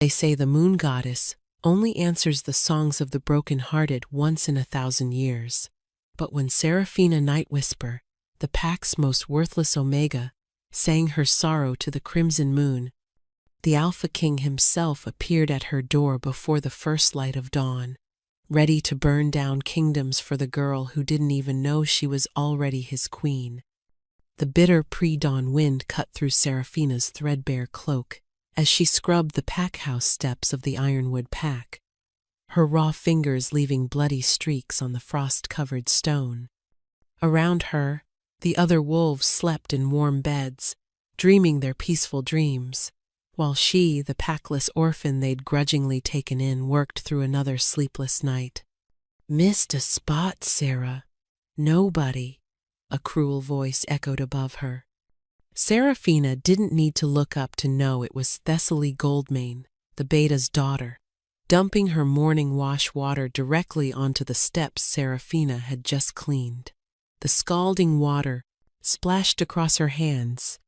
They say the moon goddess only answers the songs of the broken-hearted once in 1,000 years. But when Seraphina Night Whisper, the pack's most worthless omega, sang her sorrow to the crimson moon, the Alpha King himself appeared at her door before the first light of dawn, ready to burn down kingdoms for the girl who didn't even know she was already his queen. The bitter pre-dawn wind cut through Seraphina's threadbare cloak as she scrubbed the pack-house steps of the ironwood pack, her raw fingers leaving bloody streaks on the frost-covered stone. Around her, the other wolves slept in warm beds, dreaming their peaceful dreams, while she, the packless orphan they'd grudgingly taken in, worked through another sleepless night. "Missed a spot, Sarah. Nobody," a cruel voice echoed above her. Seraphina didn't need to look up to know it was Thessaly Goldmane, the beta's daughter, dumping her morning wash water directly onto the steps Seraphina had just cleaned. The scalding water splashed across her hands,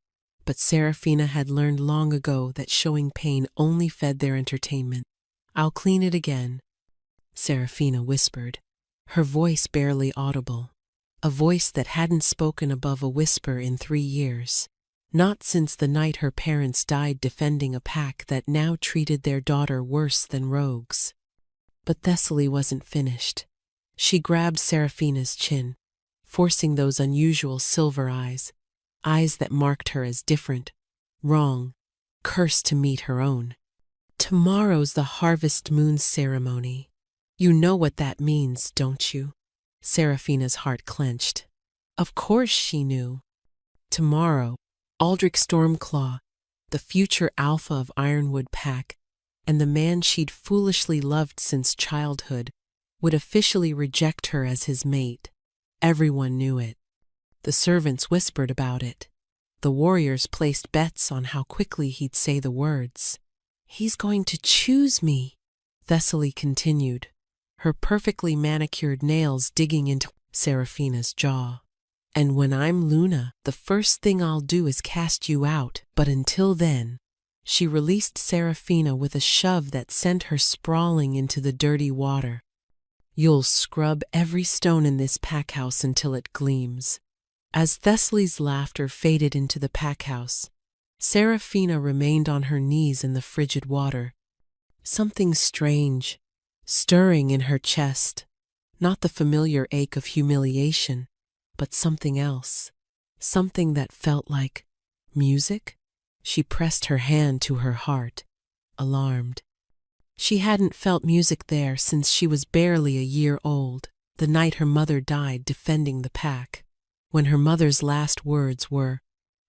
but Seraphina had learned long ago that showing pain only fed their entertainment. "I'll clean it again," Seraphina whispered, her voice barely audible, a voice that hadn't spoken above a whisper in 3 years, not since the night her parents died defending a pack that now treated their daughter worse than rogues. But Thessaly wasn't finished. She grabbed Seraphina's chin, forcing those unusual silver eyes that marked her as different, wrong, cursed to meet her own. "Tomorrow's the harvest moon ceremony. You know what that means, don't you?" Seraphina's heart clenched. Of course she knew. Tomorrow, Aldrich Stormclaw, the future alpha of Ironwood Pack, and the man she'd foolishly loved since childhood, would officially reject her as his mate. Everyone knew it. The servants whispered about it. The warriors placed bets on how quickly he'd say the words. "He's going to choose me," Thessaly continued, her perfectly manicured nails digging into Seraphina's jaw. "And when I'm Luna, the first thing I'll do is cast you out. But until then," she released Seraphina with a shove that sent her sprawling into the dirty water. "You'll scrub every stone in this packhouse until it gleams." As Thessaly's laughter faded into the packhouse, Seraphina remained on her knees in the frigid water. Something strange, stirring in her chest, not the familiar ache of humiliation, but something else, something that felt like music. She pressed her hand to her heart, alarmed. She hadn't felt music there since she was barely a year old, the night her mother died defending the pack, when her mother's last words were,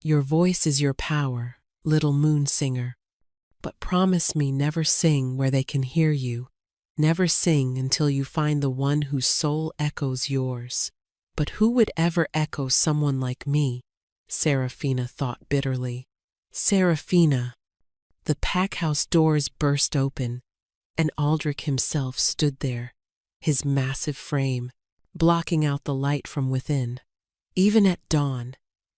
"Your voice is your power, little moon singer. But promise me never sing where they can hear you. Never sing until you find the one whose soul echoes yours." But who would ever echo someone like me? Seraphina thought bitterly. Seraphina! The packhouse doors burst open, and Aldrich himself stood there, his massive frame blocking out the light from within. Even at dawn,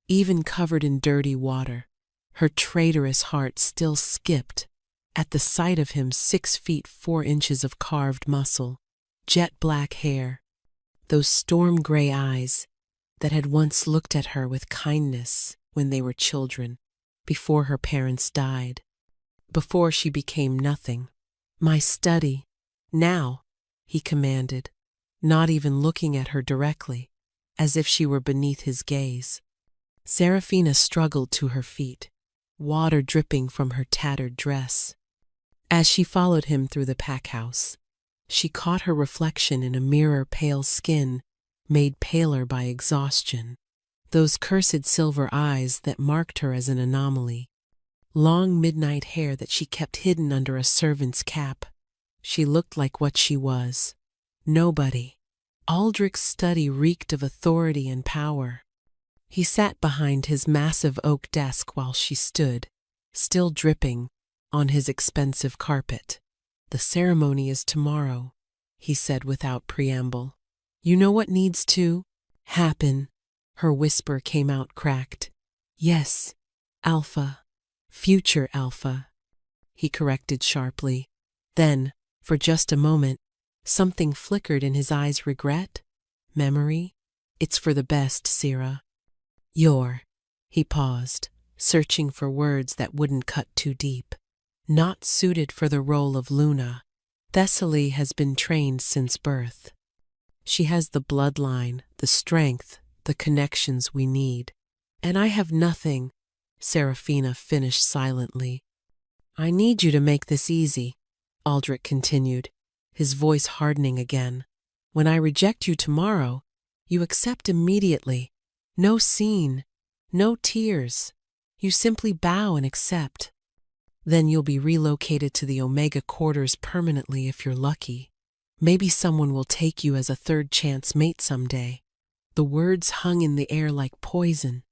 even covered in dirty water, her traitorous heart still skipped at the sight of him, 6 feet 4 inches of carved muscle, jet black hair, those storm-gray eyes that had once looked at her with kindness when they were children, before her parents died, before she became nothing. "My study, now," he commanded, not even looking at her directly, as if she were beneath his gaze. Seraphina struggled to her feet, water dripping from her tattered dress. As she followed him through the packhouse, she caught her reflection in a mirror, pale skin, made paler by exhaustion, those cursed silver eyes that marked her as an anomaly, long midnight hair that she kept hidden under a servant's cap. She looked like what she was, nobody. Aldrich's study reeked of authority and power. He sat behind his massive oak desk while she stood, still dripping, on his expensive carpet. "The ceremony is tomorrow," he said without preamble. "You know what needs to happen?" Her whisper came out cracked. "Yes, Alpha, future Alpha." he corrected sharply. Then, for just a moment, something flickered in his eyes. Regret? Memory? It's for the best, Sira. He paused, searching for words that wouldn't cut too deep. Not suited for the role of Luna. Thessaly has been trained since birth. She has the bloodline, the strength, the connections we need. And I have nothing, Serafina finished silently. I need you to make this easy, Aldrich continued, his voice hardening again. When I reject you tomorrow, you accept immediately. No scene, no tears. You simply bow and accept. Then you'll be relocated to the Omega quarters permanently if you're lucky. Maybe someone will take you as a third chance mate someday. The words hung in the air like poison.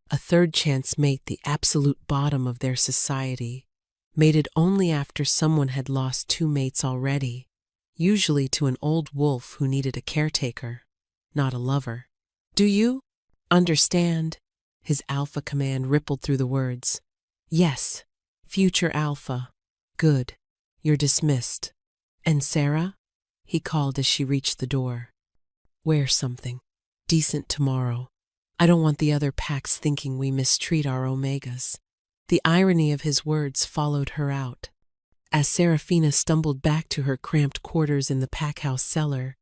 A third chance mate, the absolute bottom of their society, mated only after someone had lost 2 mates already, usually to an old wolf who needed a caretaker, not a lover. Do you understand? His alpha command rippled through the words. Yes, future alpha. Good. You're dismissed. And Sarah? He called as she reached the door. Wear something decent tomorrow. I don't want the other packs thinking we mistreat our Omegas. The irony of his words followed her out. As Serafina stumbled back to her cramped quarters in the packhouse cellar,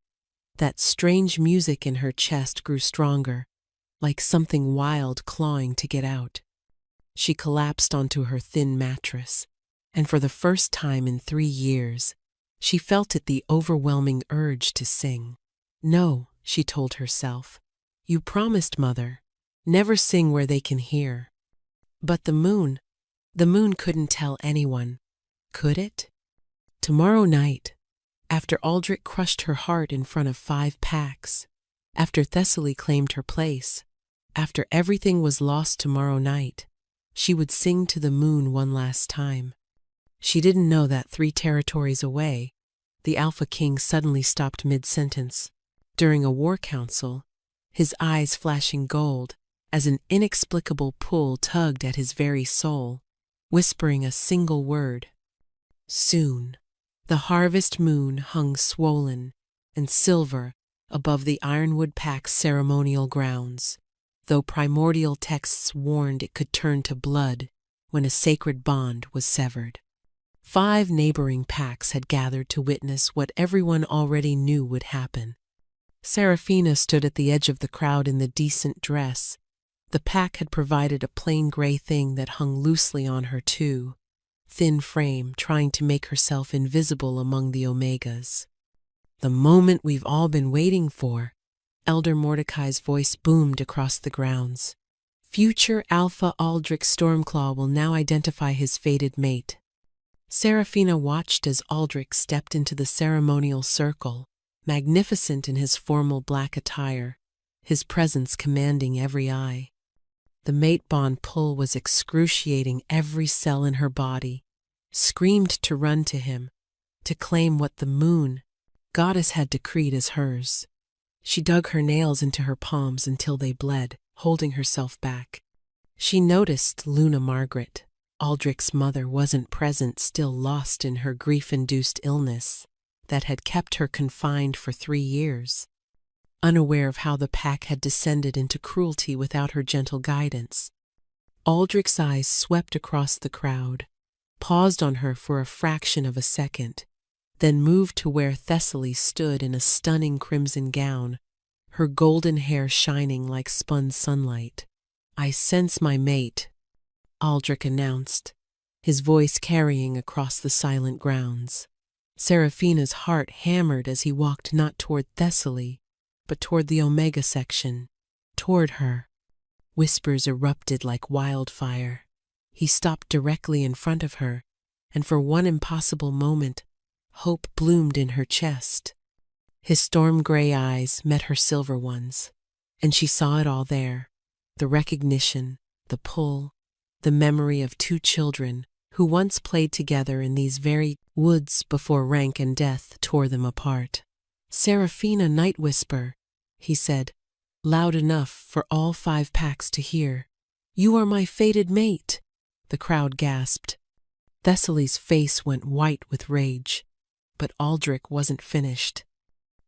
that strange music in her chest grew stronger, like something wild clawing to get out. She collapsed onto her thin mattress, and for the first time in 3 years, she felt the overwhelming urge to sing. No, she told herself. You promised, Mother. Never sing where they can hear. But the moon couldn't tell anyone, could it? Tomorrow night, after Aldrich crushed her heart in front of 5 packs, after Thessaly claimed her place, after everything was lost tomorrow night, she would sing to the moon one last time. She didn't know that 3 territories away, the Alpha King suddenly stopped mid-sentence. During a war council, his eyes flashing gold as an inexplicable pull tugged at his very soul, whispering a single word. Soon. The harvest moon hung swollen and silver above the Ironwood Pack's ceremonial grounds, though primordial texts warned it could turn to blood when a sacred bond was severed. 5 neighboring packs had gathered to witness what everyone already knew would happen. Serafina stood at the edge of the crowd in the decent dress. The pack had provided a plain gray thing that hung loosely on her too, thin frame trying to make herself invisible among the Omegas. The moment we've all been waiting for, Elder Mordecai's voice boomed across the grounds. Future Alpha Aldrich Stormclaw will now identify his fated mate. Serafina watched as Aldrich stepped into the ceremonial circle, magnificent in his formal black attire, his presence commanding every eye. The mate bond pull was excruciating. Every cell in her body screamed to run to him, to claim what the moon goddess had decreed as hers. She dug her nails into her palms until they bled, holding herself back. She noticed Luna Margaret, Aldrich's mother, wasn't present, still lost in her grief-induced illness that had kept her confined for 3 years. Unaware of how the pack had descended into cruelty without her gentle guidance, Aldrich's eyes swept across the crowd, paused on her for a fraction of a second, then moved to where Thessaly stood in a stunning crimson gown, her golden hair shining like spun sunlight. I sense my mate, Aldrich announced, his voice carrying across the silent grounds. Serafina's heart hammered as he walked not toward Thessaly, but toward the Omega section, toward her. Whispers erupted like wildfire. He stopped directly in front of her, and for one impossible moment, hope bloomed in her chest. His storm-gray eyes met her silver ones, and she saw it all there, the recognition, the pull, the memory of 2 children who once played together in these very woods before rank and death tore them apart. Serafina Night Whisper, he said, loud enough for all 5 packs to hear. You are my fated mate, the crowd gasped. Thessaly's face went white with rage, but Aldrich wasn't finished.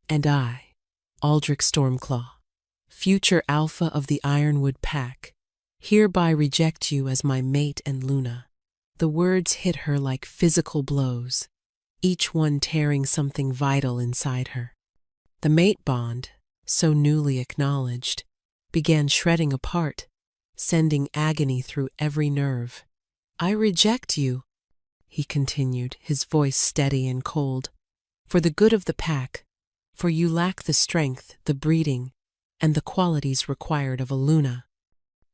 "And I, Aldrich Stormclaw, future alpha of the Ironwood Pack, hereby reject you as my mate and Luna." The words hit her like physical blows, each one tearing something vital inside her. The mate bond, so newly acknowledged, began shredding apart, sending agony through every nerve. "I reject you," he continued, his voice steady and cold, "for the good of the pack, for you lack the strength, the breeding, and the qualities required of a Luna.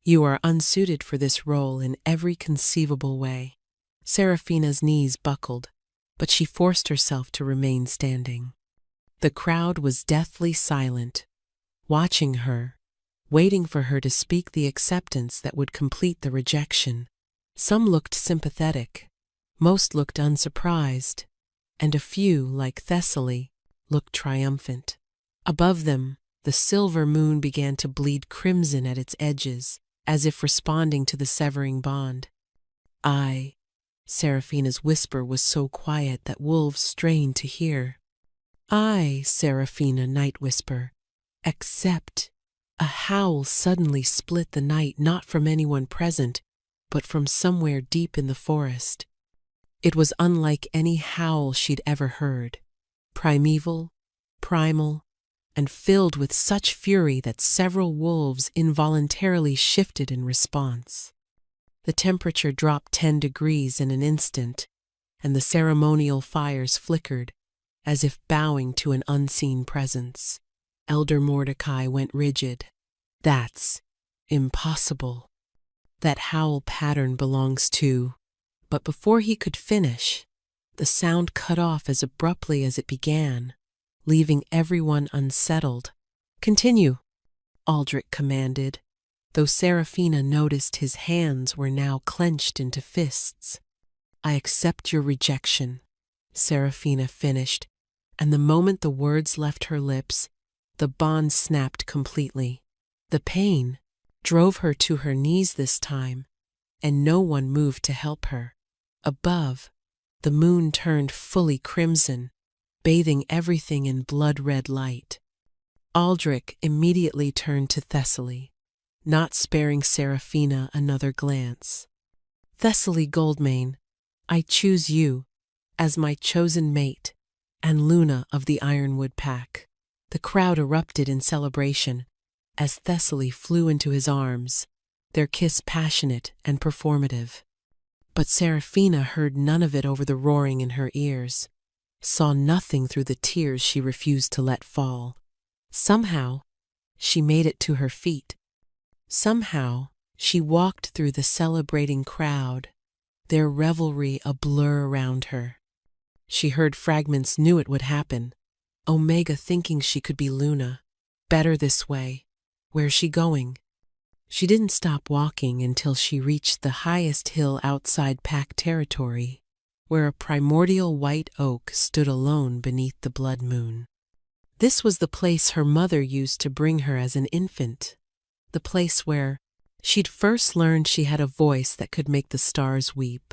You are unsuited for this role in every conceivable way." Seraphina's knees buckled, but she forced herself to remain standing. The crowd was deathly silent, watching her, waiting for her to speak the acceptance that would complete the rejection. Some looked sympathetic, most looked unsurprised, and a few, like Thessaly, looked triumphant. Above them, the silver moon began to bleed crimson at its edges, as if responding to the severing bond. "I," Seraphina's whisper was so quiet that wolves strained to hear. "I, Seraphina, Night Whisper, accept." A howl suddenly split the night, not from anyone present, but from somewhere deep in the forest. It was unlike any howl she'd ever heard, primeval, primal, and filled with such fury that several wolves involuntarily shifted in response. The temperature dropped 10 degrees in an instant, and the ceremonial fires flickered, as if bowing to an unseen presence. Elder Mordecai went rigid. "That's impossible. That howl pattern belongs to..." But before he could finish, the sound cut off as abruptly as it began, leaving everyone unsettled. "Continue," Aldrich commanded, though Seraphina noticed his hands were now clenched into fists. "I accept your rejection," Seraphina finished, and the moment the words left her lips, the bond snapped completely. The pain drove her to her knees this time, and no one moved to help her. Above, the moon turned fully crimson, bathing everything in blood-red light. Aldrich immediately turned to Thessaly, not sparing Seraphina another glance. "Thessaly Goldmane, I choose you as my chosen mate and Luna of the Ironwood Pack." The crowd erupted in celebration as Thessaly flew into his arms, their kiss passionate and performative. But Seraphina heard none of it over the roaring in her ears, saw nothing through the tears she refused to let fall. Somehow, she made it to her feet. Somehow, she walked through the celebrating crowd, their revelry a blur around her. She heard fragments, knew it would happen. Omega thinking she could be Luna. Better this way. Where's she going? She didn't stop walking until she reached the highest hill outside Pack territory, where a primordial white oak stood alone beneath the blood moon. This was the place her mother used to bring her as an infant, the place where she'd first learned she had a voice that could make the stars weep.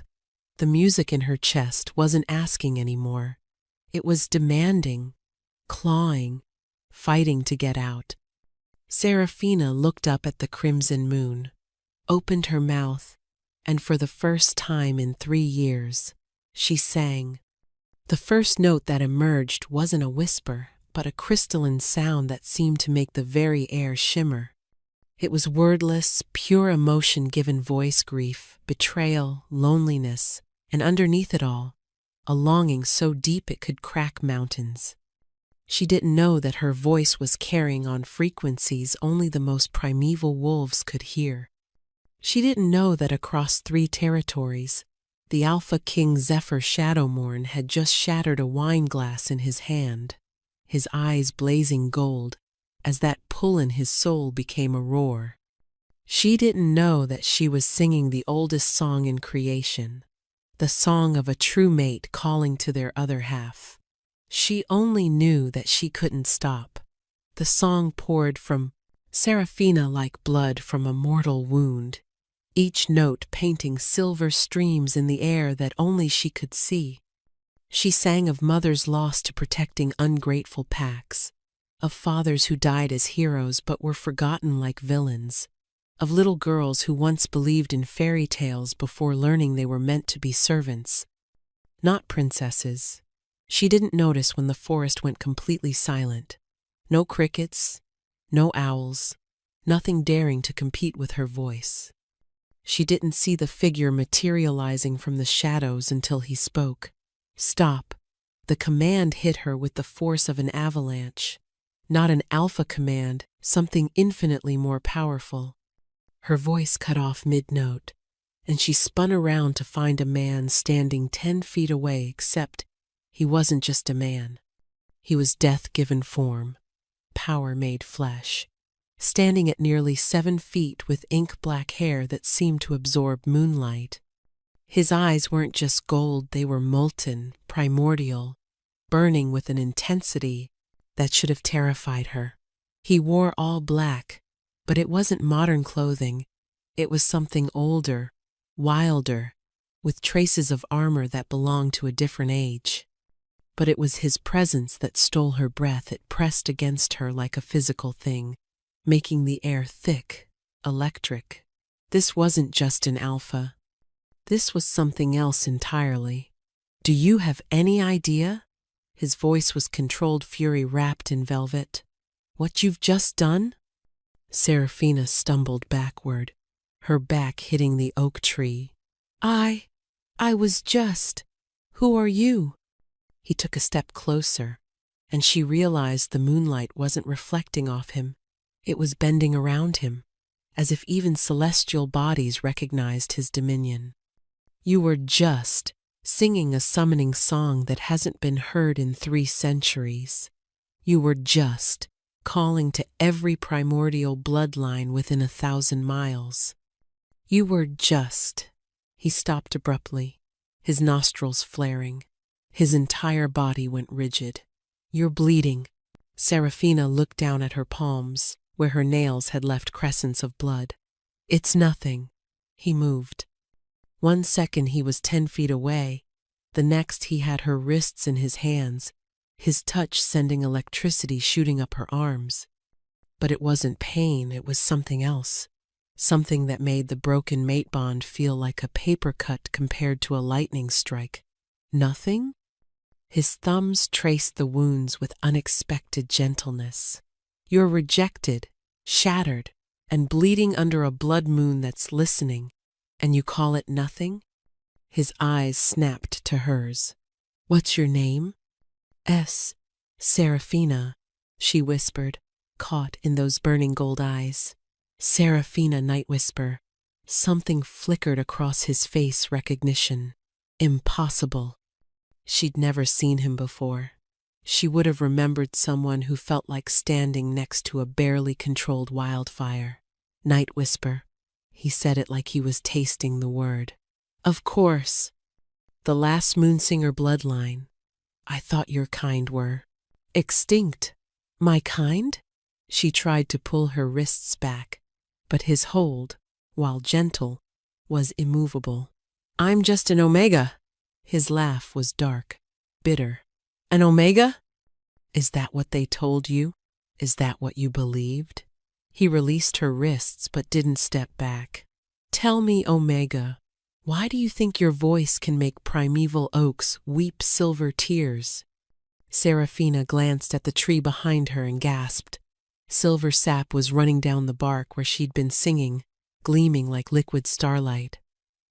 The music in her chest wasn't asking anymore. It was demanding, clawing, fighting to get out. Seraphina looked up at the crimson moon, opened her mouth, and for the first time in 3 years, she sang. The first note that emerged wasn't a whisper, but a crystalline sound that seemed to make the very air shimmer. It was wordless, pure emotion given voice, grief, betrayal, loneliness, and underneath it all, a longing so deep it could crack mountains. She didn't know that her voice was carrying on frequencies only the most primeval wolves could hear. She didn't know that across 3 territories, the Alpha King Zephyr Shadowmourne had just shattered a wine glass in his hand, his eyes blazing gold, as that pull in his soul became a roar. She didn't know that she was singing the oldest song in creation, the song of a true mate calling to their other half. She only knew that she couldn't stop. The song poured from Seraphina like blood from a mortal wound, each note painting silver streams in the air that only she could see. She sang of mothers lost to protecting ungrateful packs, of fathers who died as heroes but were forgotten like villains, of little girls who once believed in fairy tales before learning they were meant to be servants, not princesses. She didn't notice when the forest went completely silent. No crickets, no owls, nothing daring to compete with her voice. She didn't see the figure materializing from the shadows until he spoke. Stop. The command hit her with the force of an avalanche. Not an alpha command, something infinitely more powerful. Her voice cut off mid-note, and she spun around to find a man standing 10 feet away, except he wasn't just a man. He was death-given form, power made flesh, standing at nearly 7 feet with ink-black hair that seemed to absorb moonlight. His eyes weren't just gold, they were molten, primordial, burning with an intensity that should have terrified her. He wore all black, but it wasn't modern clothing. It was something older, wilder, with traces of armor that belonged to a different age. But it was his presence that stole her breath. It pressed against her like a physical thing, making the air thick, electric. This wasn't just an alpha. This was something else entirely. Do you have any idea? His voice was controlled fury wrapped in velvet. What you've just done? Serafina stumbled backward, her back hitting the oak tree. I was just. Who are you? He took a step closer, and she realized the moonlight wasn't reflecting off him. It was bending around him, as if even celestial bodies recognized his dominion. You were just singing a summoning song that hasn't been heard in 3 centuries. You were just calling to every primordial bloodline within 1,000 miles. You were just. He stopped abruptly, his nostrils flaring. His entire body went rigid. You're bleeding. Serafina looked down at her palms, where her nails had left crescents of blood. It's nothing. He moved. 1 second he was 10 feet away. The next he had her wrists in his hands, his touch sending electricity shooting up her arms. But it wasn't pain, it was something else. Something that made the broken mate bond feel like a paper cut compared to a lightning strike. Nothing? His thumbs traced the wounds with unexpected gentleness. You're rejected, shattered, and bleeding under a blood moon that's listening, and you call it nothing? His eyes snapped to hers. What's your name? Serafina, she whispered, caught in those burning gold eyes. Serafina, Night Whisper. Something flickered across his face, recognition. Impossible. She'd never seen him before. She would have remembered someone who felt like standing next to a barely controlled wildfire. Night Whisper. He said it like he was tasting the word. Of course. The last Moonsinger bloodline. I thought your kind were extinct. My kind? She tried to pull her wrists back, but his hold, while gentle, was immovable. I'm just an Omega. His laugh was dark, bitter. An Omega? Is that what they told you? Is that what you believed? He released her wrists but didn't step back. Tell me, Omega, why do you think your voice can make primeval oaks weep silver tears? Serafina glanced at the tree behind her and gasped. Silver sap was running down the bark where she'd been singing, gleaming like liquid starlight.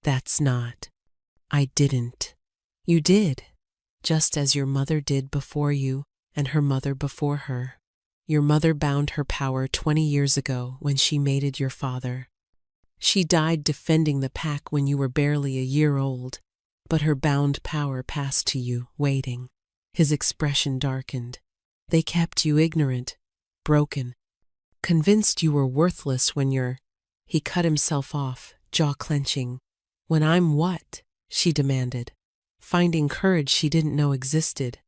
That's not. I didn't. You did, just as your mother did before you and her mother before her. Your mother bound her power 20 years ago when she mated your father. She died defending the pack when you were barely a year old, but her bound power passed to you, waiting. His expression darkened. They kept you ignorant, broken, convinced you were worthless when you're... He cut himself off, jaw clenching. When I'm what? She demanded, finding courage she didn't know existed.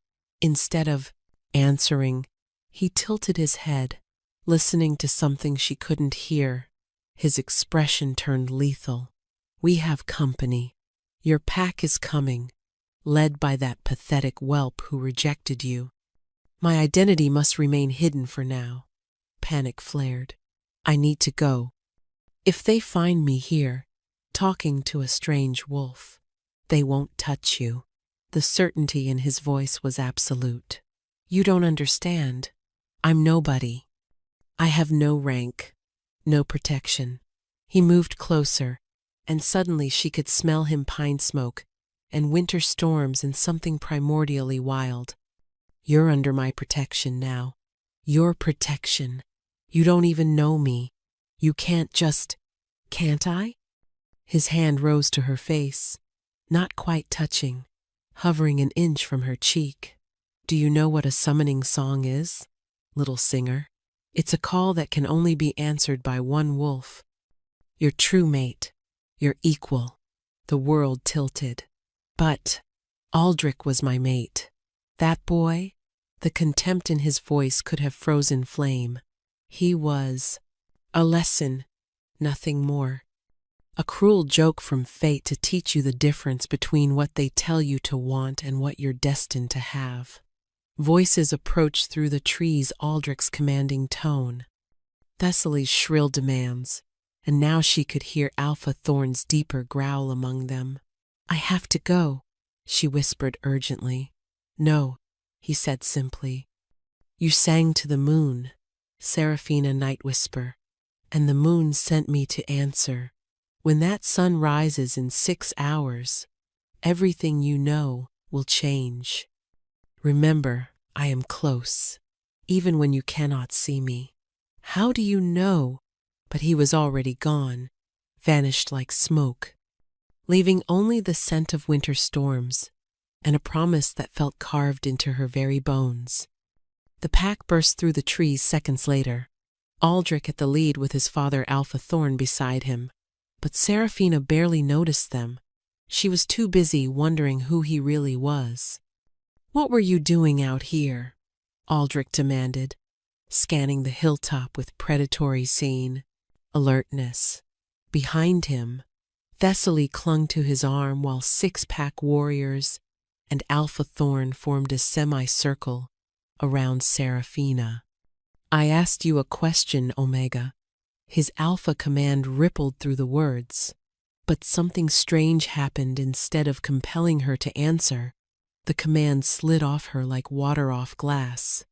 Instead of answering, he tilted his head, listening to something she couldn't hear. His expression turned lethal. "We have company. Your pack is coming, led by that pathetic whelp who rejected you." "My identity must remain hidden for now," panic flared. "I need to go. If they find me here, talking to a strange wolf, they won't touch you." The certainty in his voice was absolute. "You don't understand. I'm nobody. I have no rank, no protection." He moved closer, and suddenly she could smell him pine smoke and winter storms and something primordially wild. "You're under my protection now. Your protection. You don't even know me. You can't just... Can't I?" His hand rose to her face, not quite touching, hovering an inch from her cheek. "Do you know what a summoning song is, little singer? It's a call that can only be answered by one wolf. Your true mate, your equal." The world tilted. "But Aldrich was my mate. That boy," the contempt in his voice could have frozen flame. "He was a lesson, nothing more. A cruel joke from fate to teach you the difference between what they tell you to want and what you're destined to have." Voices approached through the trees, Aldrich's commanding tone, Thessaly's shrill demands, and now she could hear Alpha Thorn's deeper growl among them. "I have to go," she whispered urgently. "No," he said simply. "You sang to the moon, Seraphina Night Whisper, and the moon sent me to answer. When that sun rises in 6 hours, everything you know will change. Remember, I am close, even when you cannot see me." "How do you know?" But he was already gone, vanished like smoke, leaving only the scent of winter storms and a promise that felt carved into her very bones. The pack burst through the trees seconds later, Aldrich at the lead with his father Alpha Thorn beside him. But Seraphina barely noticed them. She was too busy wondering who he really was. "What were you doing out here?" Aldrich demanded, scanning the hilltop with predatory alertness. Behind him, Thessaly clung to his arm while 6-pack warriors and Alpha Thorn formed a semicircle around Seraphina. "I asked you a question, Omega." His alpha command rippled through the words, but something strange happened. Instead of compelling her to answer, the command slid off her like water off glass.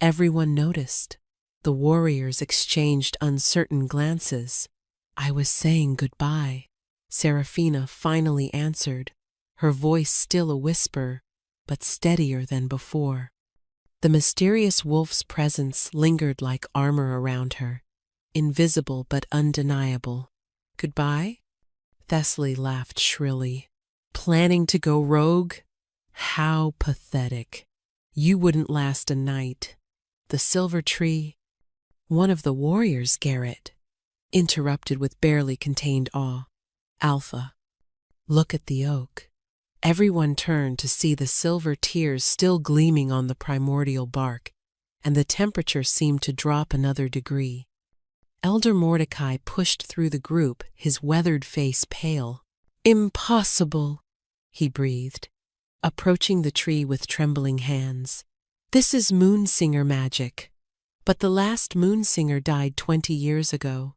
Everyone noticed. The warriors exchanged uncertain glances. "I was saying goodbye," Seraphina finally answered, her voice still a whisper, but steadier than before. The mysterious wolf's presence lingered like armor around her, invisible but undeniable. "Goodbye?" Thessaly laughed shrilly. "Planning to go rogue? How pathetic. You wouldn't last a night." "The silver tree—" "One of the warriors, Garrett," interrupted with barely contained awe. "Alpha, look at the oak." Everyone turned to see the silver tears still gleaming on the primordial bark, and the temperature seemed to drop another degree. Elder Mordecai pushed through the group, his weathered face pale. "Impossible," he breathed, approaching the tree with trembling hands. "This is Moonsinger magic." "But the last Moonsinger died 20 years ago."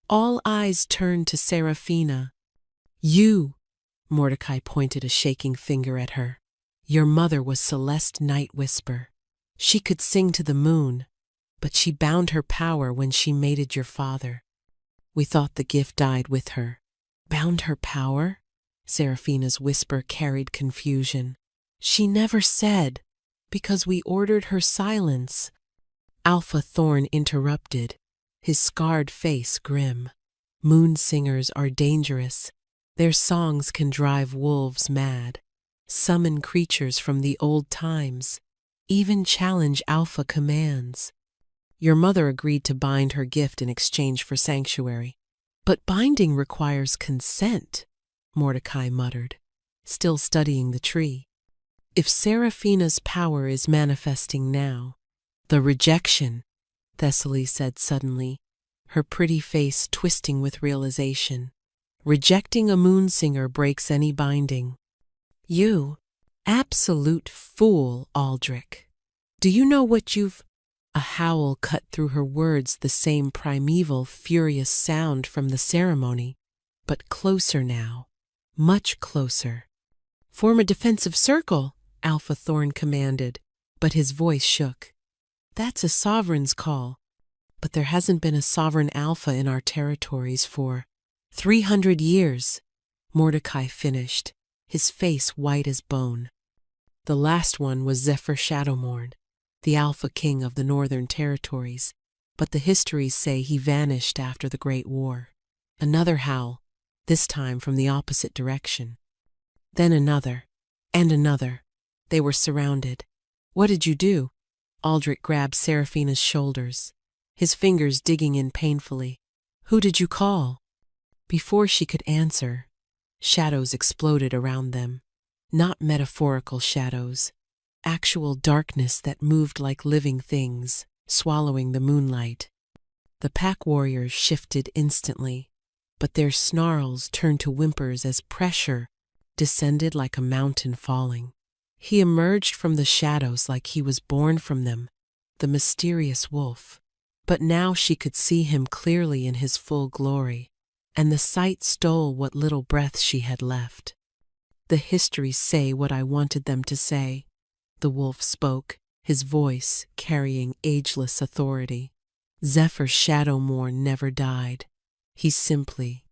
All eyes turned to Seraphina. "You," Mordecai pointed a shaking finger at her. "Your mother was Celeste Night Whisper. She could sing to the moon, but she bound her power when she mated your father. We thought the gift died with her." "Bound her power?" Seraphina's whisper carried confusion. "She never said, because we ordered her silence." Alpha Thorn interrupted, his scarred face grim. "Moon singers are dangerous. Their songs can drive wolves mad, summon creatures from the old times, even challenge alpha commands. Your mother agreed to bind her gift in exchange for sanctuary." "But binding requires consent," Mordecai muttered, still studying the tree. "If Seraphina's power is manifesting now—" "The rejection," Thessaly said suddenly, her pretty face twisting with realization. Rejecting a moon singer breaks any binding. You absolute fool, Aldrich. Do you know what you've— A howl cut through her words, the same primeval, furious sound from the ceremony, but closer now, much closer. Form a defensive circle, Alpha Thorn commanded, but his voice shook. That's a sovereign's call, but there hasn't been a sovereign alpha in our territories for 300 years, Mordecai finished, his face white as bone. The last one was Zephyr Shadowmourne, the Alpha King of the Northern Territories, but the histories say he vanished after the Great War. Another howl, this time from the opposite direction. Then another, and another. They were surrounded. What did you do? Aldrich grabbed Seraphina's shoulders, his fingers digging in painfully. Who did you call? Before she could answer, shadows exploded around them. Not metaphorical shadows. Actual darkness that moved like living things, swallowing the moonlight. The pack warriors shifted instantly, but their snarls turned to whimpers as pressure descended like a mountain falling. He emerged from the shadows like he was born from them, the mysterious wolf. But now she could see him clearly in his full glory, and the sight stole what little breath she had left. The histories say what I wanted them to say. The wolf spoke, his voice carrying ageless authority. Zephyr Shadowmourne never died. He simply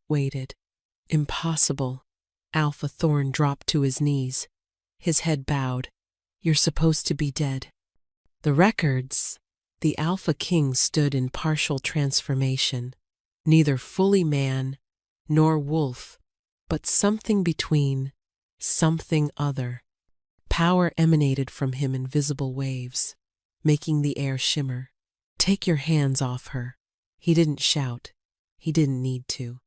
waited. Impossible. Alpha Thorn dropped to his knees, his head bowed. You're supposed to be dead. The records. The Alpha King stood in partial transformation, neither fully man nor wolf, but something between, something other. Power emanated from him in visible waves, making the air shimmer. Take your hands off her. He didn't shout. He didn't need to.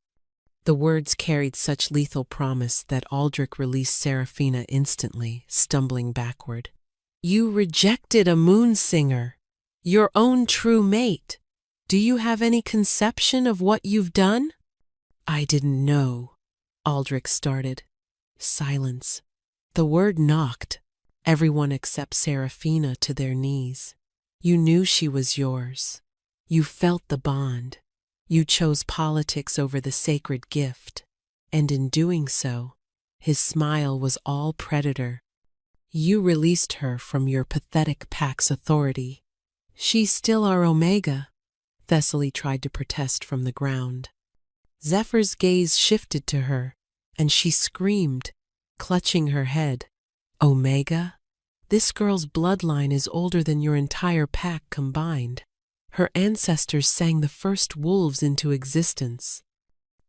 The words carried such lethal promise that Aldrich released Seraphina instantly, stumbling backward. You rejected a moon singer, your own true mate. Do you have any conception of what you've done? I didn't know, Aldrich started. Silence. The word knocked everyone except Seraphina to their knees. You knew she was yours. You felt the bond. You chose politics over the sacred gift, and in doing so, his smile was all predator. You released her from your pathetic pack's authority. She's still our Omega, Thessaly tried to protest from the ground. Zephyr's gaze shifted to her, and she screamed, clutching her head. Omega? This girl's bloodline is older than your entire pack combined. Her ancestors sang the first wolves into existence.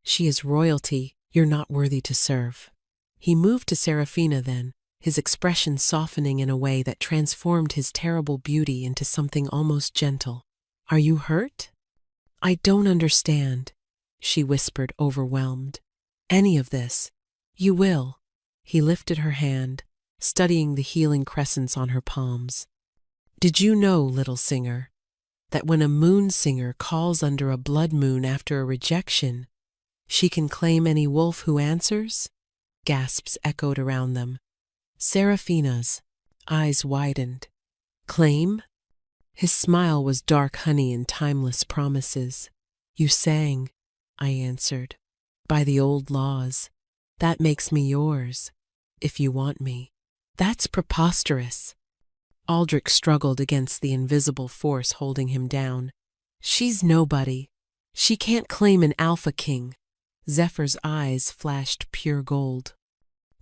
She is royalty you're not worthy to serve. He moved to Seraphina then, his expression softening in a way that transformed his terrible beauty into something almost gentle. Are you hurt? I don't understand, she whispered, overwhelmed. Any of this. You will. He lifted her hand, studying the healing crescents on her palms. Did you know, little singer, that when a moon singer calls under a blood moon after a rejection, she can claim any wolf who answers? Gasps echoed around them. Seraphina's eyes widened. Claim? His smile was dark honey and timeless promises. You sang, I answered. By the old laws. That makes me yours, if you want me. That's preposterous. Aldrich struggled against the invisible force holding him down. She's nobody. She can't claim an Alpha King. Zephyr's eyes flashed pure gold.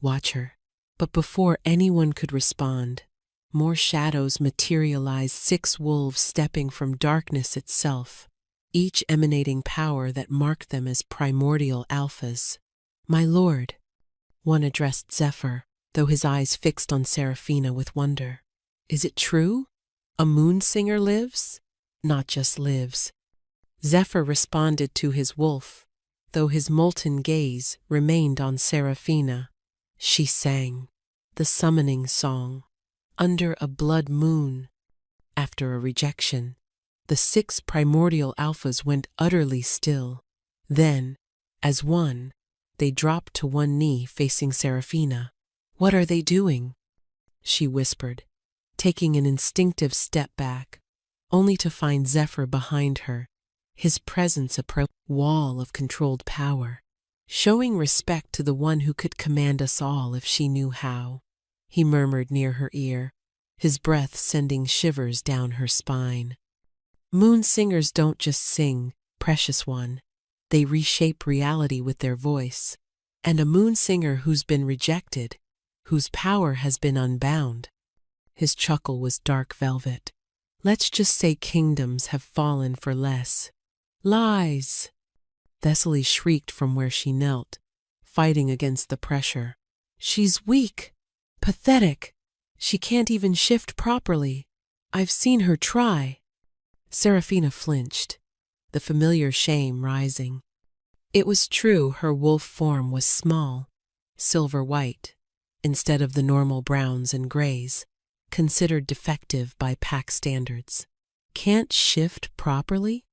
Watch her. But before anyone could respond, more shadows materialized, 6 wolves stepping from darkness itself, each emanating power that marked them as primordial alphas. My lord, one addressed Zephyr, though his eyes fixed on Seraphina with wonder. Is it true? A moon singer lives? Not just lives. Zephyr responded to his wolf, though his molten gaze remained on Seraphina. She sang the summoning song under a blood moon. After a rejection, The 6 primordial alphas went utterly still. Then, as one, they dropped to one knee facing Seraphina. "What are they doing?" she whispered, taking an instinctive step back, only to find Zephyr behind her, his presence a wall of controlled power. "Showing respect to the one who could command us all if she knew how," he murmured near her ear, his breath sending shivers down her spine. "Moon singers don't just sing, precious one. They reshape reality with their voice. And a moon singer who's been rejected, whose power has been unbound." His chuckle was dark velvet. "Let's just say kingdoms have fallen for less." "Lies!" Thessaly shrieked from where she knelt, fighting against the pressure. "She's weak, pathetic. She can't even shift properly. I've seen her try." Seraphina flinched, the familiar shame rising. It was true her wolf form was small, silver-white, instead of the normal browns and grays, considered defective by pack standards. "Can't shift properly?"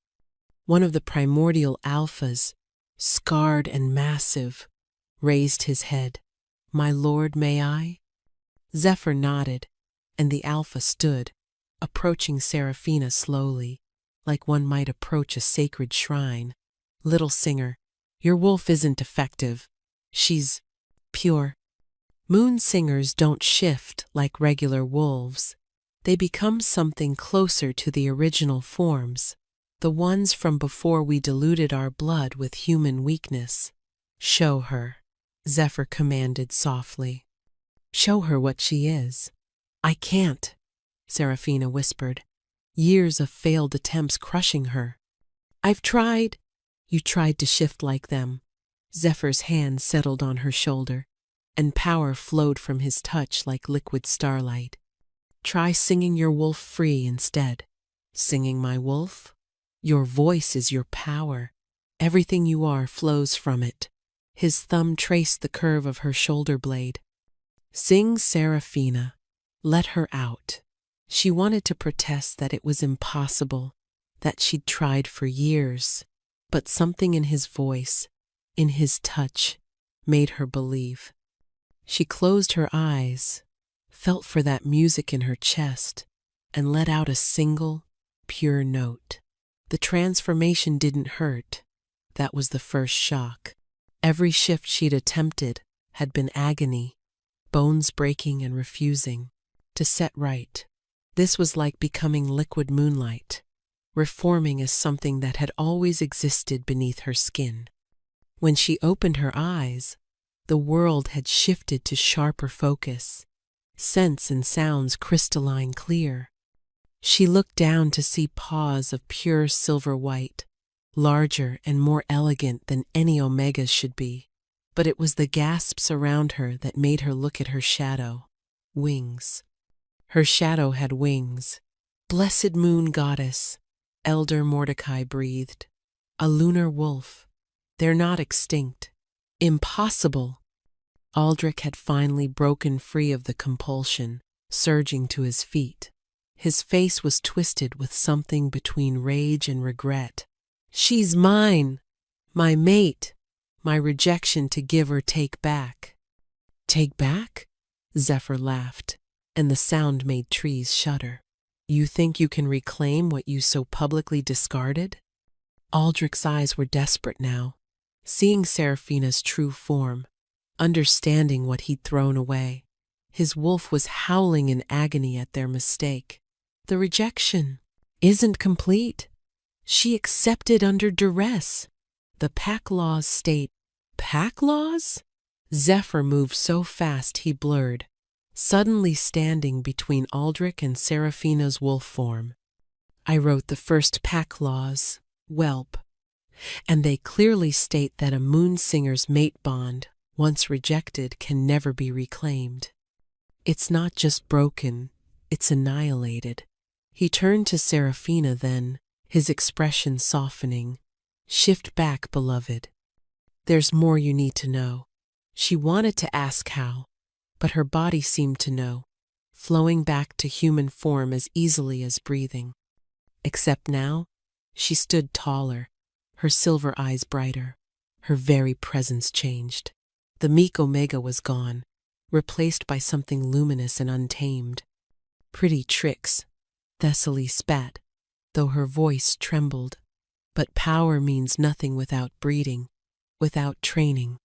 One of the primordial alphas, scarred and massive, raised his head. "My lord, may I?" Zephyr nodded, and the alpha stood, approaching Seraphina slowly, like one might approach a sacred shrine. "Little singer, your wolf isn't defective. She's pure. Moon singers don't shift like regular wolves. They become something closer to the original forms, the ones from before we diluted our blood with human weakness." "Show her," Zephyr commanded softly. "Show her what she is." "I can't," Seraphina whispered, years of failed attempts crushing her. "I've tried." "You tried to shift like them." Zephyr's hand settled on her shoulder, and power flowed from his touch like liquid starlight. "Try singing your wolf free instead." "Singing my wolf?" "Your voice is your power. Everything you are flows from it." His thumb traced the curve of her shoulder blade. "Sing, Seraphina. Let her out." She wanted to protest that it was impossible, that she'd tried for years, but something in his voice, in his touch, made her believe. She closed her eyes, felt for that music in her chest, and let out a single, pure note. The transformation didn't hurt. That was the first shock. Every shift she'd attempted had been agony, bones breaking and refusing to set right. This was like becoming liquid moonlight, reforming as something that had always existed beneath her skin. When she opened her eyes, the world had shifted to sharper focus, scents and sounds crystalline clear. She looked down to see paws of pure silver white, larger and more elegant than any omegas should be. But it was the gasps around her that made her look at her shadow. Wings. Her shadow had wings. "Blessed moon goddess," Elder Mordecai breathed. "A lunar wolf. They're not extinct." "Impossible!" Aldrich had finally broken free of the compulsion, surging to his feet. His face was twisted with something between rage and regret. "She's mine, my mate, my rejection to give or take back." "Take back?" Zephyr laughed, and the sound made trees shudder. "You think you can reclaim what you so publicly discarded?" Aldrich's eyes were desperate now, seeing Seraphina's true form, understanding what he'd thrown away. His wolf was howling in agony at their mistake. "The rejection isn't complete. She accepted under duress. The pack laws state—" "Pack laws?" Zephyr moved so fast he blurred, suddenly standing between Aldrich and Seraphina's wolf form. "I wrote the first pack laws, whelp, and they clearly state that a moon singer's mate bond, once rejected, can never be reclaimed. It's not just broken, it's annihilated." He turned to Seraphina then, his expression softening. "Shift back, beloved. There's more you need to know." She wanted to ask how, but her body seemed to know, flowing back to human form as easily as breathing. Except now, she stood taller, her silver eyes brighter. Her very presence changed. The meek Omega was gone, replaced by something luminous and untamed. Pretty tricks, Thessaly spat, though her voice trembled. But power means nothing without breeding, without training.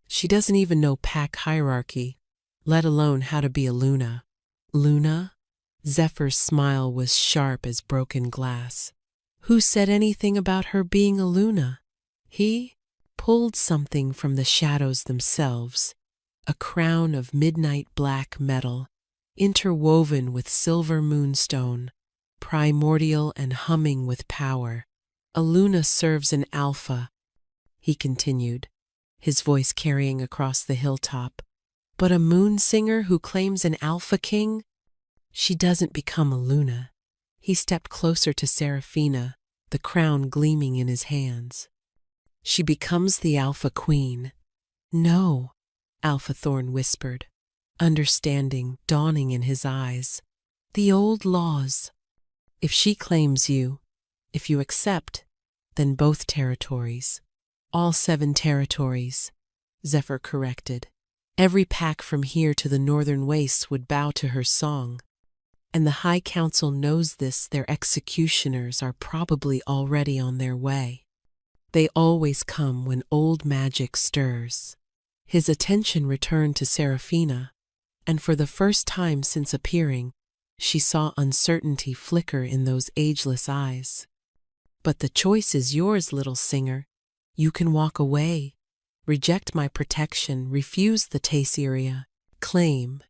She doesn't even know pack hierarchy, let alone how to be a Luna. Luna? Zephyr's smile was sharp as broken glass. Who said anything about her being a Luna? He pulled something from the shadows themselves, a crown of midnight black metal, interwoven with silver moonstone, primordial and humming with power. A Luna serves an alpha, he continued, his voice carrying across the hilltop. But a moon singer who claims an alpha king? She doesn't become a Luna. He stepped closer to Seraphina, the crown gleaming in his hands. She becomes the alpha queen. No, Alpha Thorn whispered, understanding dawning in his eyes. The old laws. If she claims you, if you accept, then both territories. All 7 territories, Zephyr corrected. Every pack from here to the northern wastes would bow to her song. And the High Council knows this. Their executioners are probably already on their way. They always come when old magic stirs. His attention returned to Seraphina, and for the first time since appearing, she saw uncertainty flicker in those ageless eyes. But the choice is yours, little singer. You can walk away, reject my protection, refuse the Taceria, claim,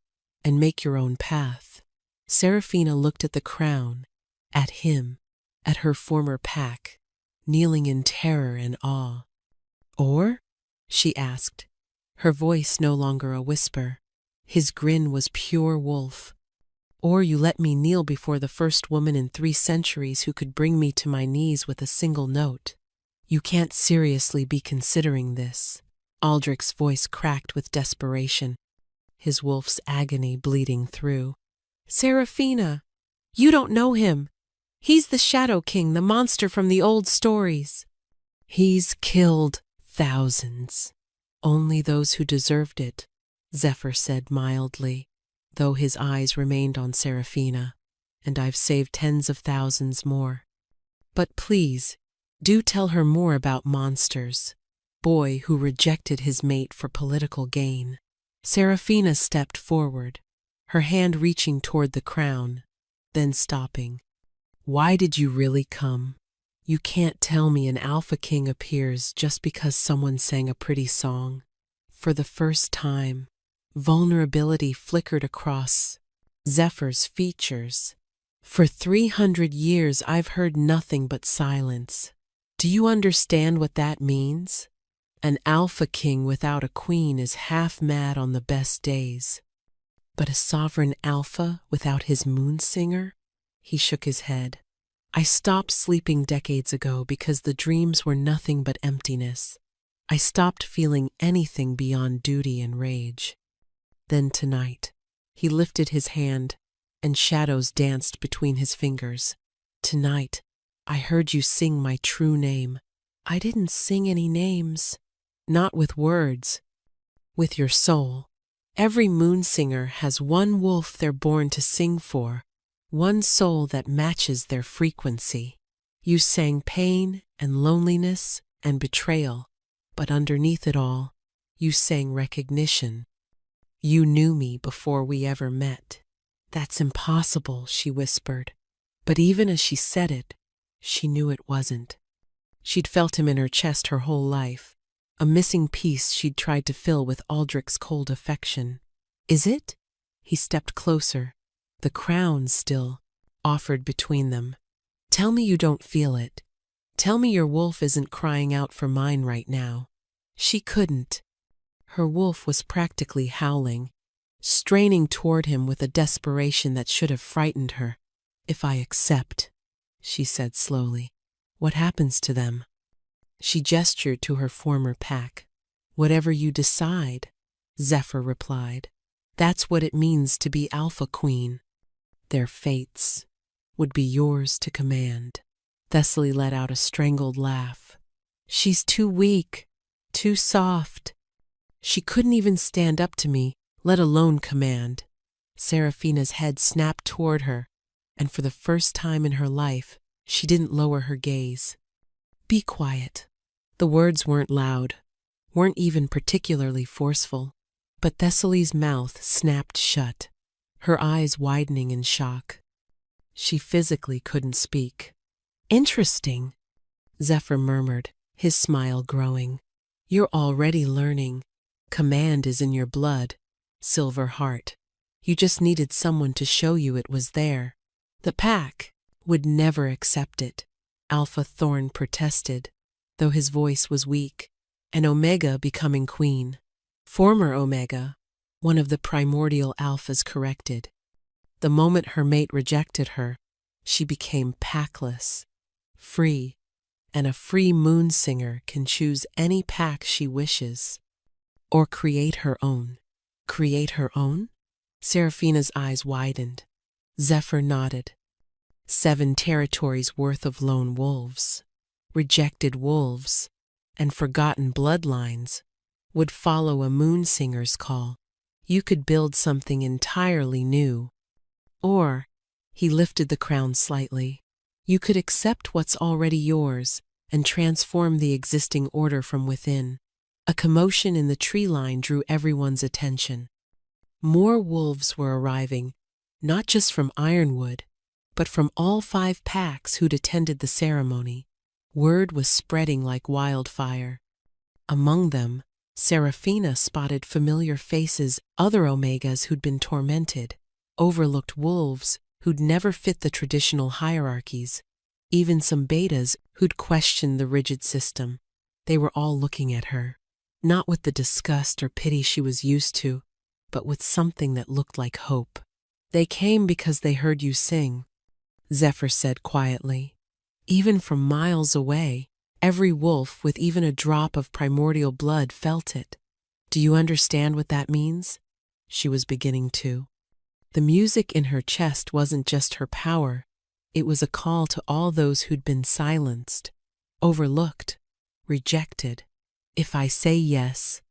and make your own path. Seraphina looked at the crown, at him, at her former pack, kneeling in terror and awe. Or? She asked, her voice no longer a whisper. His grin was pure wolf. Or you let me kneel before the first woman in 3 centuries who could bring me to my knees with a single note. You can't seriously be considering this. Aldrich's voice cracked with desperation, his wolf's agony bleeding through. Seraphina, you don't know him. He's the Shadow King, the monster from the old stories. He's killed thousands. Only those who deserved it, Zephyr said mildly, though his eyes remained on Seraphina, and I've saved tens of thousands more. But please, do tell her more about monsters. Boy who rejected his mate for political gain. Seraphina stepped forward, her hand reaching toward the crown, then stopping. Why did you really come? You can't tell me an Alpha King appears just because someone sang a pretty song. For the first time, vulnerability flickered across Zephyr's features. For 300 years I've heard nothing but silence. Do you understand what that means? An Alpha King without a queen is half mad on the best days. But a sovereign alpha without his moon singer? He shook his head. I stopped sleeping decades ago because the dreams were nothing but emptiness. I stopped feeling anything beyond duty and rage. Then tonight, he lifted his hand, and shadows danced between his fingers. Tonight, I heard you sing my true name. I didn't sing any names. Not with words. With your soul. Every moon singer has one wolf they're born to sing for, one soul that matches their frequency. You sang pain and loneliness and betrayal, but underneath it all, you sang recognition. You knew me before we ever met. That's impossible, she whispered. But even as she said it, she knew it wasn't. She'd felt him in her chest her whole life, a missing piece she'd tried to fill with Aldrich's cold affection. Is it? He stepped closer, the crown still offered between them. Tell me you don't feel it. Tell me your wolf isn't crying out for mine right now. She couldn't. Her wolf was practically howling, straining toward him with a desperation that should have frightened her. If I accept, she said slowly, what happens to them? She gestured to her former pack. Whatever you decide, Zephyr replied. That's what it means to be Alpha Queen. Their fates. would be yours to command. Thessaly let out a strangled laugh. She's too weak, too soft. She couldn't even stand up to me, let alone command. Seraphina's head snapped toward her, and for the first time in her life, she didn't lower her gaze. Be quiet. The words weren't loud, weren't even particularly forceful, but Thessaly's mouth snapped shut, her eyes widening in shock. She physically couldn't speak. Interesting, Zephyr murmured, his smile growing. You're already learning. Command is in your blood, Silver Heart. You just needed someone to show you it was there. The pack would never accept it, Alpha Thorn protested, though his voice was weak, and Omega becoming queen. Former Omega, one of the primordial alphas, corrected. The moment her mate rejected her, she became packless, free, and a free moon singer can choose any pack she wishes. Or create her own. Create her own? Seraphina's eyes widened. Zephyr nodded. 7 territories worth of lone wolves, rejected wolves, and forgotten bloodlines would follow a moon singer's call. You could build something entirely new. Or, he lifted the crown slightly, you could accept what's already yours and transform the existing order from within. A commotion in the tree line drew everyone's attention. More wolves were arriving, not just from Ironwood, but from all 5 packs who'd attended the ceremony. Word was spreading like wildfire. Among them, Seraphina spotted familiar faces, other Omegas who'd been tormented, overlooked wolves who'd never fit the traditional hierarchies, even some betas who'd questioned the rigid system. They were all looking at her, not with the disgust or pity she was used to, but with something that looked like hope. They came because they heard you sing, Zephyr said quietly. Even from miles away, every wolf with even a drop of primordial blood felt it. Do you understand what that means? She was beginning to. The music in her chest wasn't just her power, it was a call to all those who'd been silenced, overlooked, rejected. If I say yes,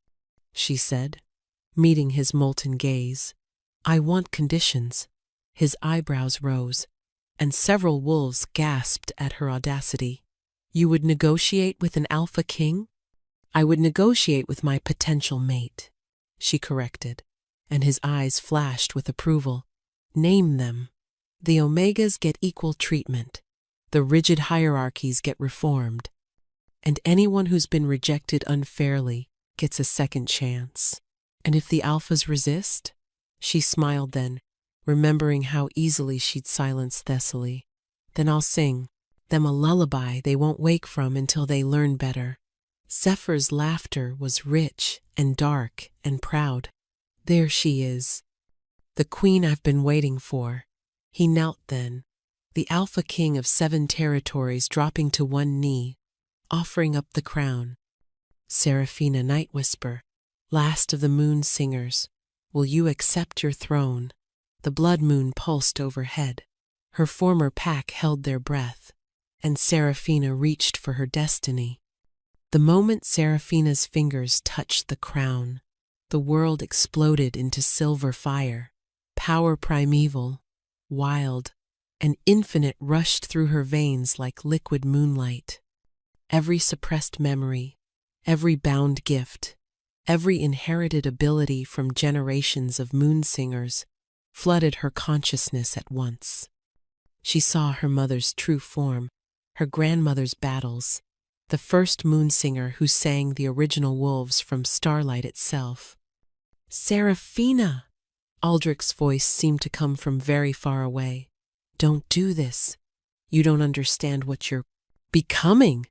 she said, meeting his molten gaze. I want conditions. His eyebrows rose, and several wolves gasped at her audacity. You would negotiate with an alpha king? I would negotiate with my potential mate, she corrected, and his eyes flashed with approval. Name them. The Omegas get equal treatment. The rigid hierarchies get reformed. And anyone who's been rejected unfairly gets a second chance. And if the alphas resist? She smiled then, remembering how easily she'd silenced Thessaly. Then I'll sing them a lullaby they won't wake from until they learn better. Zephyr's laughter was rich and dark and proud. There she is, the queen I've been waiting for. He knelt then, the alpha king of 7 territories dropping to one knee, offering up the crown. Seraphina Night Whisper, last of the moon singers, will you accept your throne? The blood moon pulsed overhead. Her former pack held their breath, and Seraphina reached for her destiny. The moment Seraphina's fingers touched the crown, the world exploded into silver fire. Power primeval, wild, and infinite rushed through her veins like liquid moonlight. Every suppressed memory, every bound gift, every inherited ability from generations of moon singers flooded her consciousness at once. She saw her mother's true form, her grandmother's battles, the first moon singer who sang the original wolves from starlight itself. Seraphina! Aldrich's voice seemed to come from very far away. Don't do this. You don't understand what you're becoming.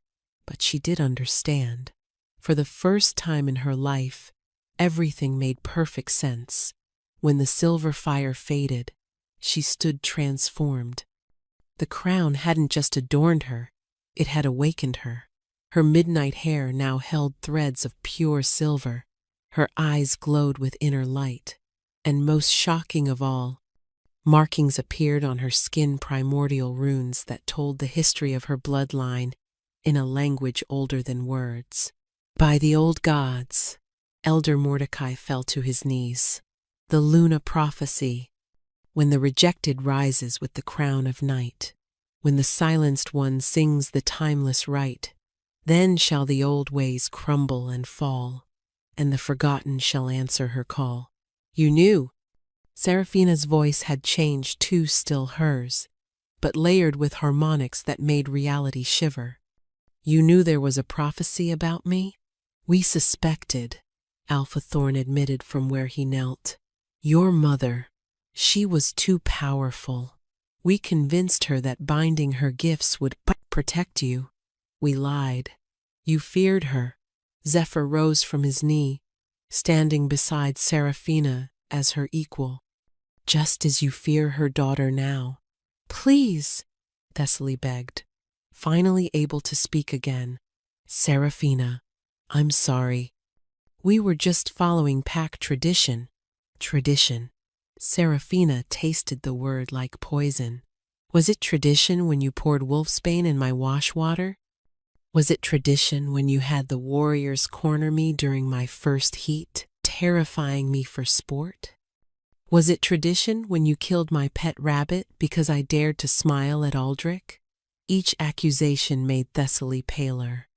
But she did understand. For the first time in her life, everything made perfect sense. When the silver fire faded, she stood transformed. The crown hadn't just adorned her, it had awakened her. Her midnight hair now held threads of pure silver. Her eyes glowed with inner light. And most shocking of all, Markings appeared on her skin, primordial runes that told the history of her bloodline in a language older than words. By the old gods, Elder Mordecai fell to his knees. The Luna prophecy. When the rejected rises with the crown of night, when the silenced one sings the timeless right, then shall the old ways crumble and fall, and the forgotten shall answer her call. You knew. Seraphina's voice had changed too, still hers, but layered with harmonics that made reality shiver. You knew there was a prophecy about me? We suspected, Alpha Thorn admitted from where he knelt. Your mother, she was too powerful. We convinced her that binding her gifts would protect you. We lied. You feared her. Zephyr rose from his knee, standing beside Seraphina as her equal. Just as you fear her daughter now. Please, Thessaly begged, finally able to speak again. Seraphina, I'm sorry. We were just following pack tradition. Tradition. Seraphina tasted the word like poison. Was it tradition when you poured wolfsbane in my wash water? Was it tradition when you had the warriors corner me during my first heat, terrifying me for sport? Was it tradition when you killed my pet rabbit because I dared to smile at Aldrich? Each accusation made Thessaly paler.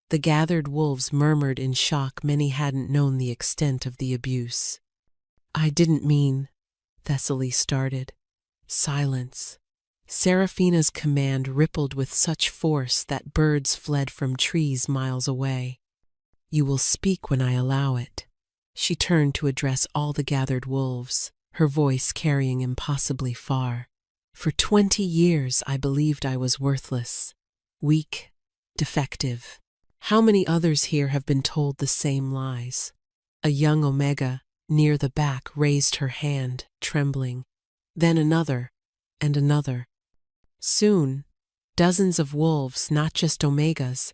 The gathered wolves murmured in shock. Many hadn't known the extent of the abuse. I didn't mean, Thessaly started. Silence. Seraphina's command rippled with such force that birds fled from trees miles away. You will speak when I allow it. She turned to address all the gathered wolves, her voice carrying impossibly far. For 20 years I believed I was worthless, weak, defective. How many others here have been told the same lies? A young Omega, near the back, raised her hand, trembling. Then another, and another. Soon, dozens of wolves, not just Omegas,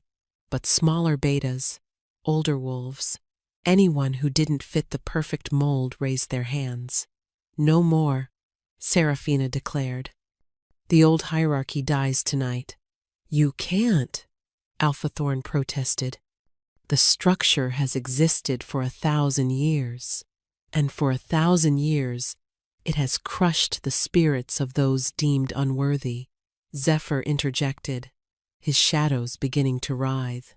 but smaller betas, older wolves. Anyone who didn't fit the perfect mold raised their hands. No more, Seraphina declared. The old hierarchy dies tonight. You can't, Alpha Thorn protested. The structure has existed for 1,000 years, and for 1,000 years it has crushed the spirits of those deemed unworthy. Zephyr interjected, his shadows beginning to writhe.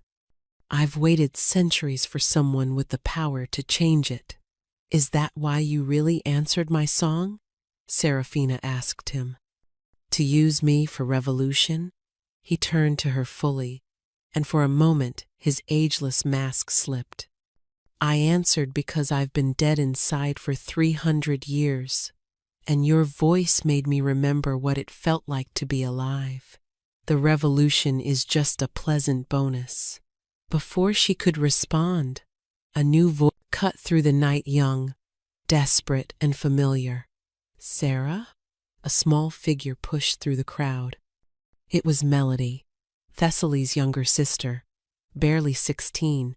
I've waited centuries for someone with the power to change it. Is that why you really answered my song? Seraphina asked him. To use me for revolution? He turned to her fully, and for a moment his ageless mask slipped. I answered because I've been dead inside for 300 years, and your voice made me remember what it felt like to be alive. The revolution is just a pleasant bonus. Before she could respond, a new voice cut through the night, young, desperate, and familiar. Sarah? A small figure pushed through the crowd. It was Melody, Thessaly's younger sister, barely 16,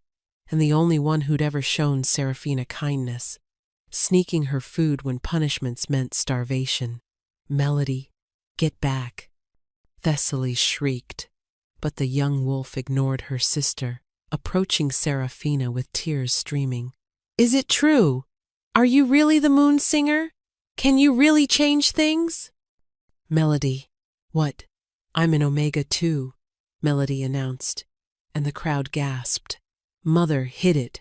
and the only one who'd ever shown Seraphina kindness, sneaking her food when punishments meant starvation. Melody, get back. Thessaly shrieked, but the young wolf ignored her sister, approaching Seraphina with tears streaming. Is it true? Are you really the moon singer? Can you really change things? Melody, what? I'm an Omega too, Melody announced, and the crowd gasped. Mother hid it,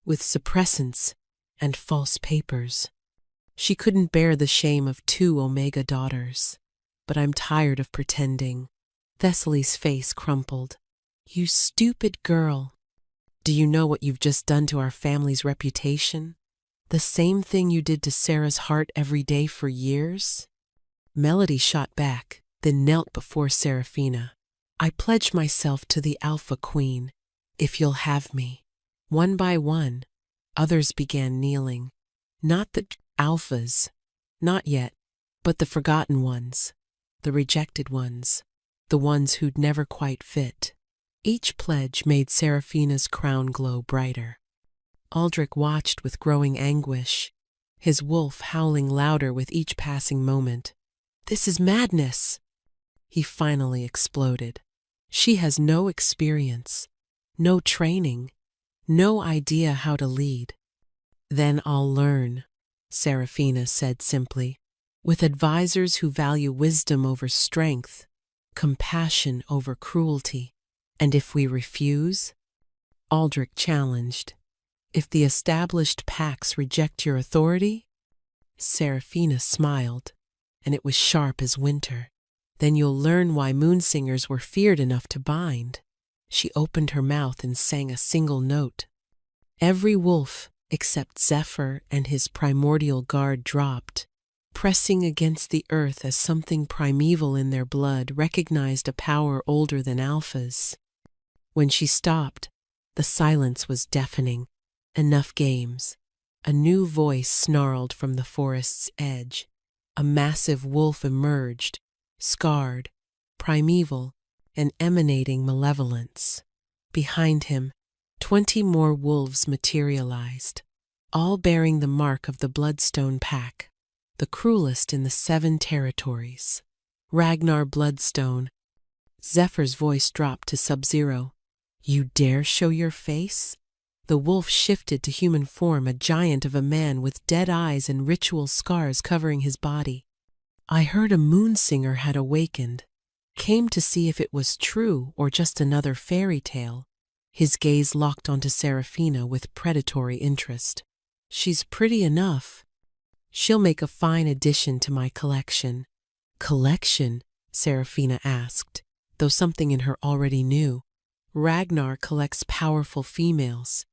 with suppressants and false papers. She couldn't bear the shame of 2 Omega daughters. But I'm tired of pretending. Thessaly's face crumpled. You stupid girl. Do you know what you've just done to our family's reputation? The same thing you did to Sarah's heart every day for years? Melody shot back, then knelt before Seraphina. I pledge myself to the Alpha Queen, if you'll have me. One by one, others began kneeling. Not the Alphas, not yet, but the forgotten ones, the rejected ones, the ones who'd never quite fit. Each pledge made Seraphina's crown glow brighter. Aldrich watched with growing anguish, his wolf howling louder with each passing moment. This is madness! He finally exploded. She has no experience, no training, no idea how to lead. Then I'll learn, Serafina said simply. With advisors who value wisdom over strength, compassion over cruelty. And if we refuse? Aldrich challenged. If the established packs reject your authority? Serafina smiled, and it was sharp as winter. Then you'll learn why moonsingers were feared enough to bind. She opened her mouth and sang a single note. Every wolf, except Zephyr and his primordial guard, dropped, pressing against the earth as something primeval in their blood recognized a power older than alphas. When she stopped, the silence was deafening. Enough games. A new voice snarled from the forest's edge. A massive wolf emerged, scarred, primeval, and emanating malevolence. Behind him, 20 more wolves materialized, all bearing the mark of the Bloodstone Pack, the cruelest in the 7 territories. Ragnar Bloodstone. Zephyr's voice dropped to sub-zero. You dare show your face? The wolf shifted to human form, a giant of a man with dead eyes and ritual scars covering his body. I heard a moonsinger had awakened. Came to see if it was true or just another fairy tale. His gaze locked onto Serafina with predatory interest. She's pretty enough. She'll make a fine addition to my collection. Collection? Serafina asked, though something in her already knew. Ragnar collects powerful females.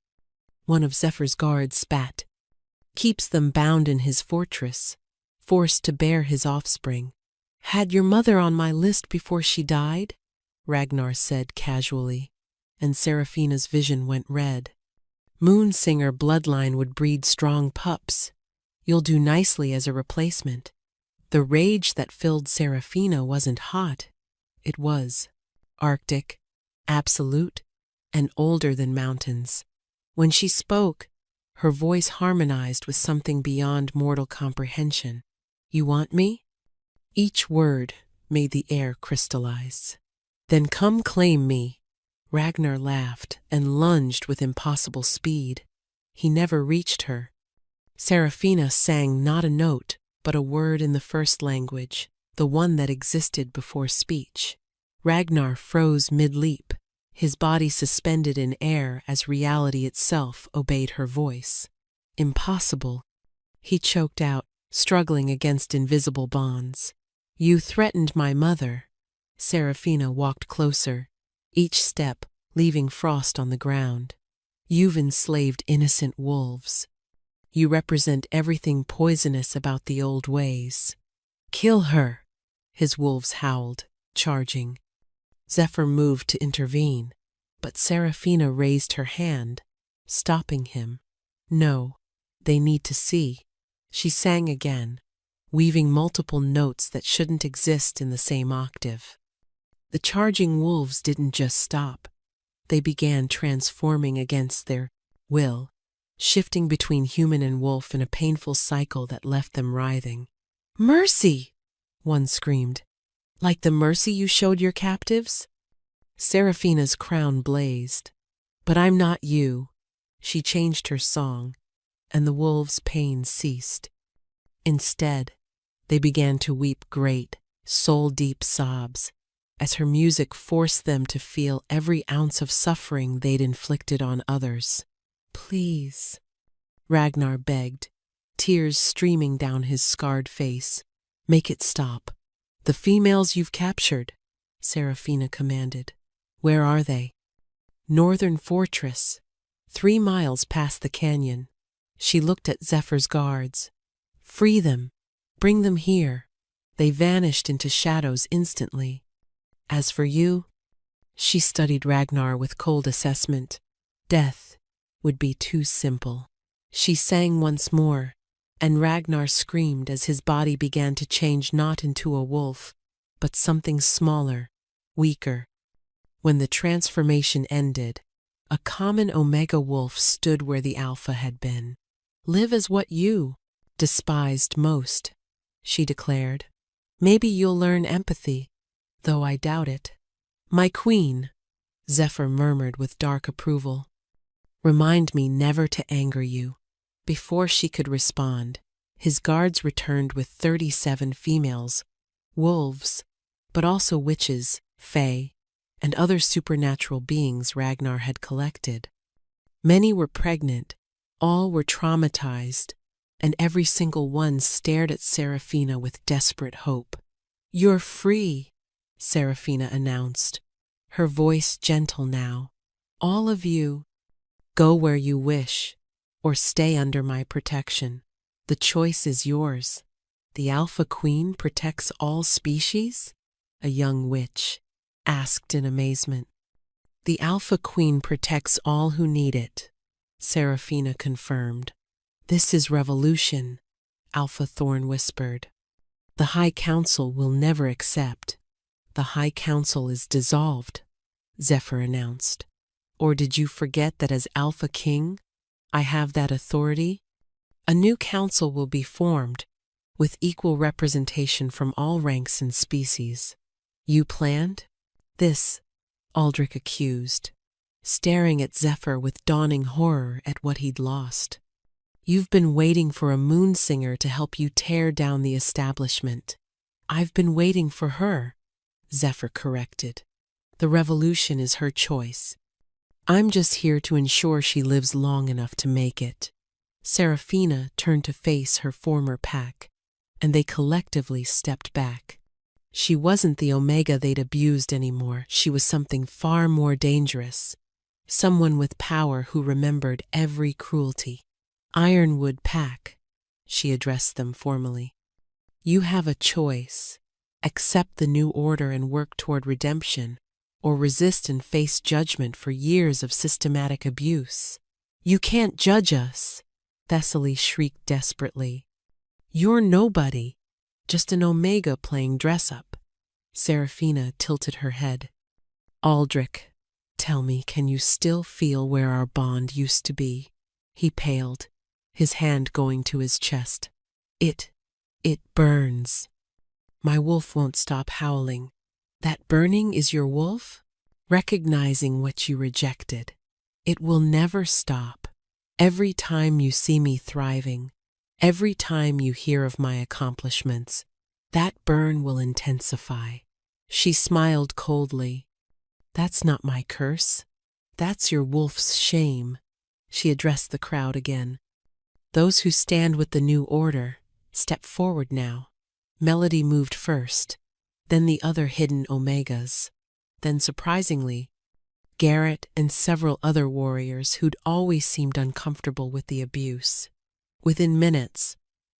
One of Zephyr's guards spat. Keeps them bound in his fortress, forced to bear his offspring. Had your mother on my list before she died? Ragnar said casually, and Serafina's vision went red. Moonsinger bloodline would breed strong pups. You'll do nicely as a replacement. The rage that filled Serafina wasn't hot. It was Arctic, absolute, and older than mountains. When she spoke, her voice harmonized with something beyond mortal comprehension. You want me? Each word made the air crystallize. Then come claim me. Ragnar laughed and lunged with impossible speed. He never reached her. Serafina sang not a note, but a word in the first language, the one that existed before speech. Ragnar froze mid-leap, his body suspended in air as reality itself obeyed her voice. Impossible, he choked out, struggling against invisible bonds. You threatened my mother. Serafina walked closer, each step leaving frost on the ground. You've enslaved innocent wolves. You represent everything poisonous about the old ways. Kill her, his wolves howled, charging. Zephyr moved to intervene, but Serafina raised her hand, stopping him. No, they need to see. She sang again, weaving multiple notes that shouldn't exist in the same octave. The charging wolves didn't just stop. They began transforming against their will, shifting between human and wolf in a painful cycle that left them writhing. Mercy! One screamed. Like the mercy you showed your captives? Serafina's crown blazed. But I'm not you. She changed her song, and the wolves' pain ceased. Instead, they began to weep great, soul-deep sobs, as her music forced them to feel every ounce of suffering they'd inflicted on others. Please, Ragnar begged, tears streaming down his scarred face. Make it stop. The females you've captured, Serafina commanded. Where are they? Northern Fortress, 3 miles past the canyon. She looked at Zephyr's guards. Free them. Bring them here. They vanished into shadows instantly. As for you, she studied Ragnar with cold assessment. Death would be too simple. She sang once more, and Ragnar screamed as his body began to change not into a wolf, but something smaller, weaker. When the transformation ended, a common Omega wolf stood where the Alpha had been. Live as what you despised most, she declared. Maybe you'll learn empathy, though I doubt it. My queen, Zephyr murmured with dark approval. Remind me never to anger you. Before she could respond, his guards returned with 37 females, wolves, but also witches, fae, and other supernatural beings Ragnar had collected. Many were pregnant, all were traumatized, and every single one stared at Seraphina with desperate hope. You're free, Seraphina announced, her voice gentle now. All of you, go where you wish, or stay under my protection. The choice is yours. The Alpha Queen protects all species? A young witch asked in amazement. The Alpha Queen protects all who need it, Seraphina confirmed. This is revolution, Alpha Thorn whispered. The High Council will never accept. The High Council is dissolved, Zephyr announced. Or did you forget that as Alpha King, I have that authority? A new council will be formed, with equal representation from all ranks and species. You planned? This, Aldrich accused, staring at Zephyr with dawning horror at what he'd lost. You've been waiting for a moon singer to help you tear down the establishment. I've been waiting for her, Zephyr corrected. The revolution is her choice. I'm just here to ensure she lives long enough to make it. Seraphina turned to face her former pack, and they collectively stepped back. She wasn't the Omega they'd abused anymore. She was something far more dangerous. Someone with power who remembered every cruelty. Ironwood Pack, she addressed them formally. You have a choice. Accept the new order and work toward redemption, or resist and face judgment for years of systematic abuse. You can't judge us, Thessaly shrieked desperately. You're nobody, just an Omega playing dress-up. Seraphina tilted her head. Aldrich, tell me, can you still feel where our bond used to be? He paled, his hand going to his chest. It burns. My wolf won't stop howling. That burning is your wolf? Recognizing what you rejected. It will never stop. Every time you see me thriving, every time you hear of my accomplishments, that burn will intensify. She smiled coldly. That's not my curse. That's your wolf's shame. She addressed the crowd again. Those who stand with the new order, step forward now. Melody moved first, then the other hidden Omegas. Then, surprisingly, Garrett and several other warriors who'd always seemed uncomfortable with the abuse. Within minutes,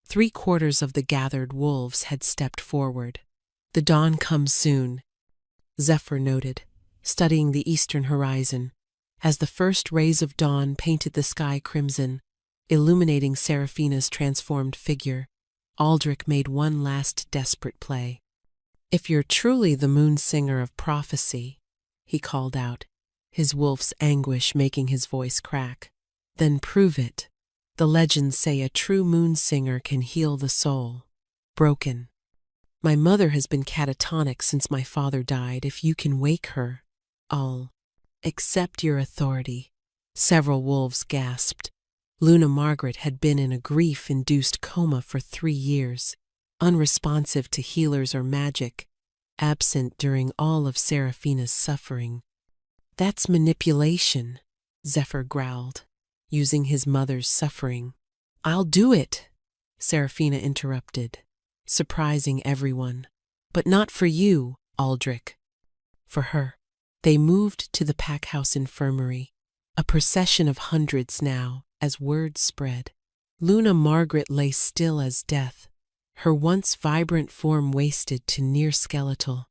3/4 of the gathered wolves had stepped forward. The dawn comes soon, Zephyr noted, studying the eastern horizon, as the first rays of dawn painted the sky crimson, illuminating Seraphina's transformed figure. Aldrich made one last desperate play. If you're truly the moon singer of prophecy, he called out, his wolf's anguish making his voice crack, then prove it. The legends say a true moon singer can heal the soul. Broken. My mother has been catatonic since my father died. If you can wake her, I'll accept your authority. Several wolves gasped. Luna Margaret had been in a grief-induced coma for 3 years, unresponsive to healers or magic, absent during all of Seraphina's suffering. That's manipulation, Zephyr growled, using his mother's suffering. I'll do it, Seraphina interrupted, surprising everyone. But not for you, Aldrich. For her. They moved to the packhouse infirmary, a procession of hundreds now, as word spread. Luna Margaret lay still as death, her once vibrant form wasted to near skeletal.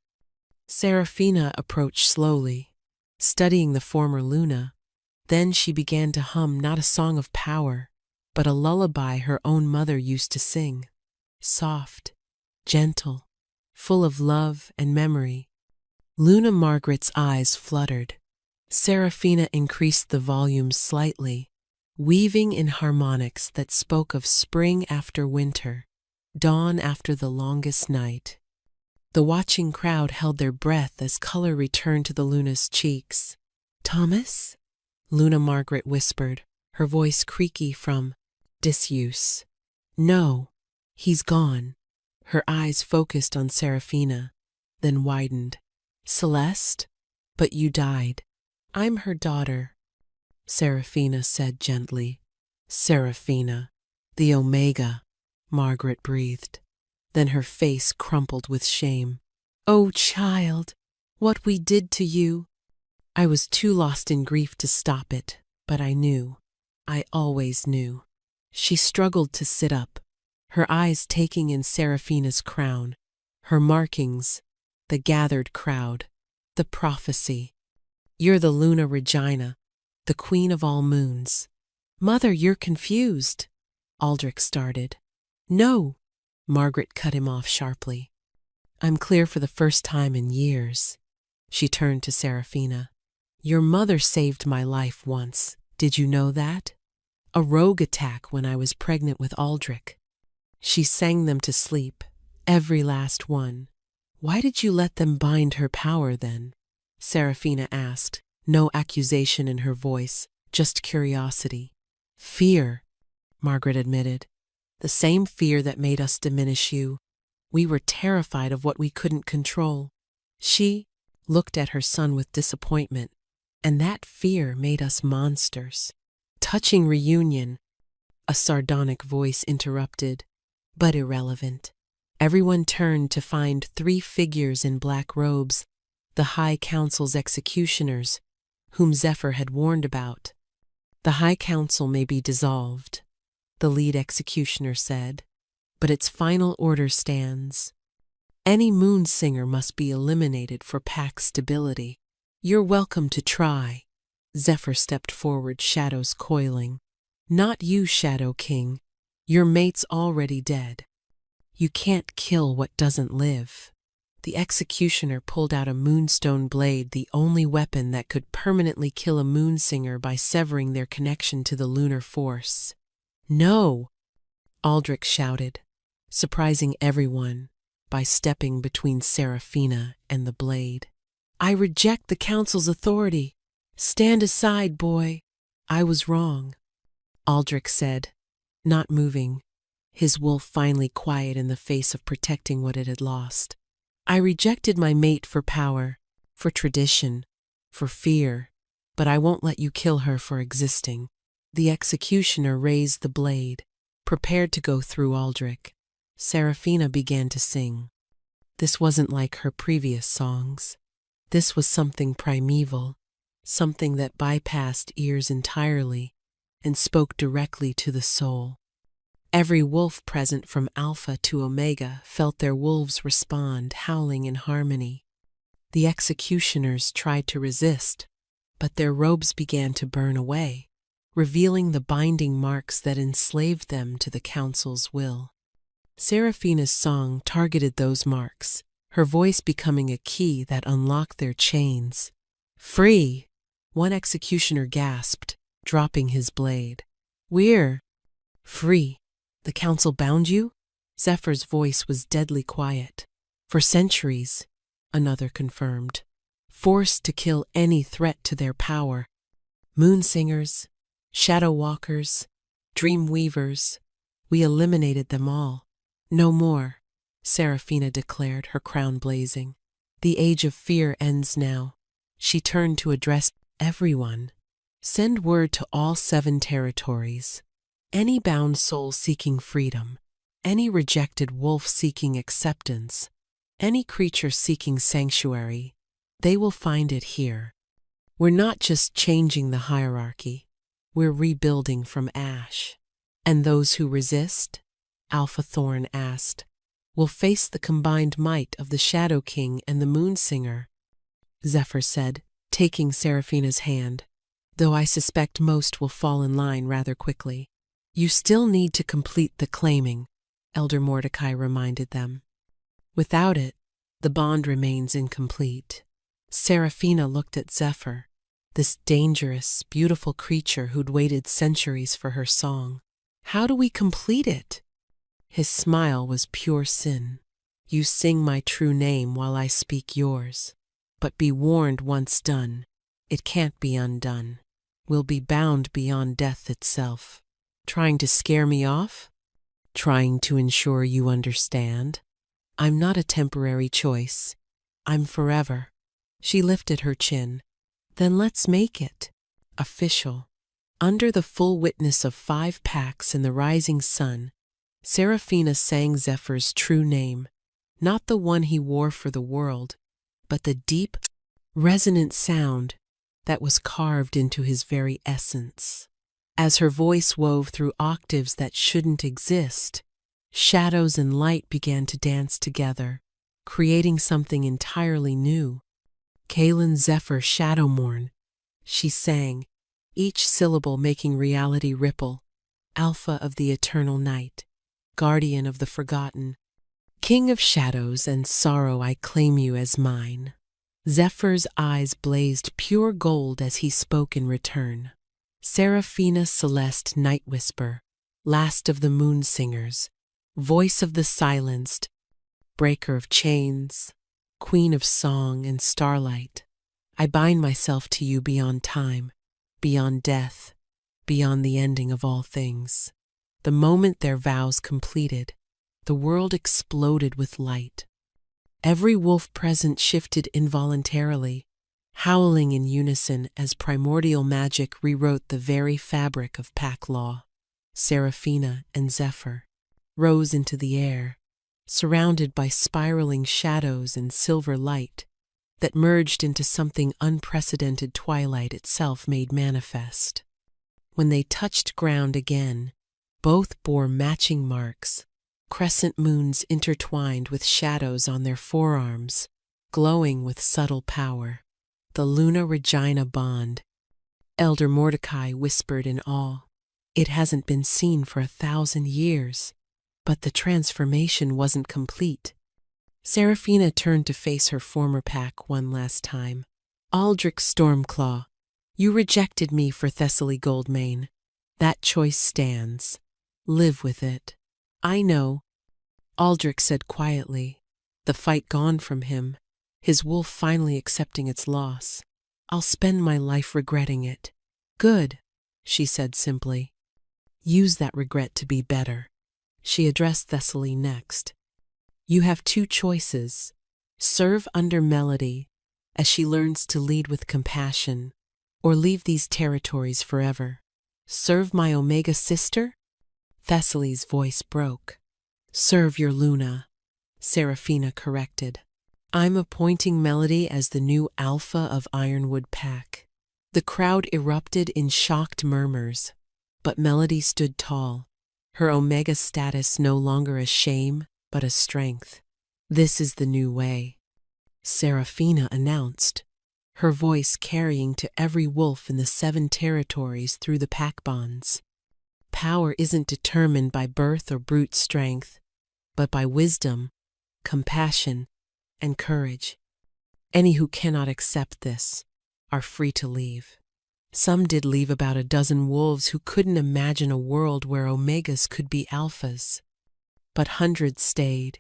Seraphina approached slowly, studying the former Luna. Then she began to hum not a song of power, but a lullaby her own mother used to sing. Soft, gentle, full of love and memory. Luna Margaret's eyes fluttered. Seraphina increased the volume slightly, weaving in harmonics that spoke of spring after winter, dawn after the longest night. The watching crowd held their breath as color returned to the Luna's cheeks. "Thomas?" Luna Margaret whispered, her voice creaky from disuse. "No, he's gone." Her eyes focused on Seraphina, then widened. "Celeste? But you died." "I'm her daughter," Seraphina said gently. "Seraphina, the Omega," Margaret breathed. Then her face crumpled with shame. "Oh, child, what we did to you!" I was too lost in grief to stop it, but I knew. I always knew. She struggled to sit up, her eyes taking in Seraphina's crown, her markings, the gathered crowd, the prophecy. "You're the Luna Regina, the queen of all moons." "Mother, you're confused," Aldrich started. "No," Margaret cut him off sharply. "I'm clear for the first time in years." She turned to Seraphina. "Your mother saved my life once. Did you know that? A rogue attack when I was pregnant with Aldrich. She sang them to sleep, every last one." "Why did you let them bind her power then?" Seraphina asked, no accusation in her voice, just curiosity. "Fear," Margaret admitted. "The same fear that made us diminish you. We were terrified of what we couldn't control." She looked at her son with disappointment, and that fear made us monsters. "Touching reunion," a sardonic voice interrupted, but irrelevant. Everyone turned to find 3 figures in black robes, the High Council's executioners, whom Zephyr had warned about. "The High Council may be dissolved," the lead executioner said, "but its final order stands. Any moon singer must be eliminated for pack stability. You're welcome to try." Zephyr stepped forward, shadows coiling. "Not you, Shadow King. Your mate's already dead. You can't kill what doesn't live." The executioner pulled out a moonstone blade, the only weapon that could permanently kill a moon singer by severing their connection to the lunar force. "No!" Aldrich shouted, surprising everyone by stepping between Seraphina and the blade. "I reject the council's authority. Stand aside, boy." "I was wrong," Aldrich said, not moving, his wolf finally quiet in the face of protecting what it had lost. "I rejected my mate for power, for tradition, for fear, but I won't let you kill her for existing." The executioner raised the blade, prepared to go through Aldrich. Seraphina began to sing. This wasn't like her previous songs. This was something primeval, something that bypassed ears entirely and spoke directly to the soul. Every wolf present from Alpha to Omega felt their wolves respond, howling in harmony. The executioners tried to resist, but their robes began to burn away, revealing the binding marks that enslaved them to the council's will. Seraphina's song targeted those marks, her voice becoming a key that unlocked their chains. "Free!" one executioner gasped, dropping his blade. "We're free. The council bound you?" Zephyr's voice was deadly quiet. "For centuries," another confirmed. "Forced to kill any threat to their power. Moon singers, shadow walkers, dream weavers. We eliminated them all. No more," Seraphina declared, her crown blazing. "The age of fear ends now." She turned to address everyone. "Send word to all 7 territories. Any bound soul seeking freedom, any rejected wolf seeking acceptance, any creature seeking sanctuary, they will find it here. We're not just changing the hierarchy, we're rebuilding from ash." "And those who resist?" Alpha Thorn asked. "Will face the combined might of the Shadow King and the Moon Singer," Zephyr said, taking Seraphina's hand, "though I suspect most will fall in line rather quickly." "You still need to complete the claiming," Elder Mordecai reminded them. "Without it, the bond remains incomplete." Seraphina looked at Zephyr, this dangerous, beautiful creature who'd waited centuries for her song. "How do we complete it?" His smile was pure sin. You sing my true name while I speak yours. But be warned, once done, it can't be undone. We'll be bound beyond death itself. Trying to scare me off? Trying to ensure you understand? I'm not a temporary choice. I'm forever. She lifted her chin. Then let's make it official. Under the full witness of 5 packs in the rising sun, Seraphina sang Zephyr's true name, not the one he wore for the world, but the deep, resonant sound that was carved into his very essence. As her voice wove through octaves that shouldn't exist, shadows and light began to dance together, creating something entirely new. Kaelin Zephyr Shadowmorn, she sang, each syllable making reality ripple. Alpha of the eternal night, guardian of the forgotten, king of shadows and sorrow, I claim you as mine. Zephyr's eyes blazed pure gold as he spoke in return. Seraphina Celeste Night Whisper, last of the moon singers, voice of the silenced, breaker of chains, queen of song and starlight, I bind myself to you beyond time, beyond death, beyond the ending of all things. The moment their vows completed, the world exploded with light. Every wolf present shifted involuntarily, howling in unison as primordial magic rewrote the very fabric of pack law. Seraphina and Zephyr rose into the air, surrounded by spiraling shadows and silver light that merged into something unprecedented twilight itself made manifest. When they touched ground again, both bore matching marks, crescent moons intertwined with shadows on their forearms, glowing with subtle power. The Luna Regina bond, Elder Mordecai whispered in awe. It hasn't been seen for 1,000 years, but the transformation wasn't complete. Seraphina turned to face her former pack one last time. Aldrich Stormclaw, you rejected me for Thessaly Goldmane. That choice stands. Live with it. I know, Aldrich said quietly, the fight gone from him, his wolf finally accepting its loss. I'll spend my life regretting it. Good, she said simply. Use that regret to be better. She addressed Thessaly next. You have 2 choices. Serve under Melody, as she learns to lead with compassion, or leave these territories forever. Serve my Omega sister? Thessaly's voice broke. Serve your Luna, Seraphina corrected. I'm appointing Melody as the new Alpha of Ironwood Pack. The crowd erupted in shocked murmurs, but Melody stood tall, her Omega status no longer a shame, but a strength. This is the new way, Seraphina announced, her voice carrying to every wolf in the 7 territories through the pack bonds. Power isn't determined by birth or brute strength, but by wisdom, compassion, and courage. Any who cannot accept this are free to leave. Some did leave about a dozen wolves who couldn't imagine a world where Omegas could be alphas. But hundreds stayed,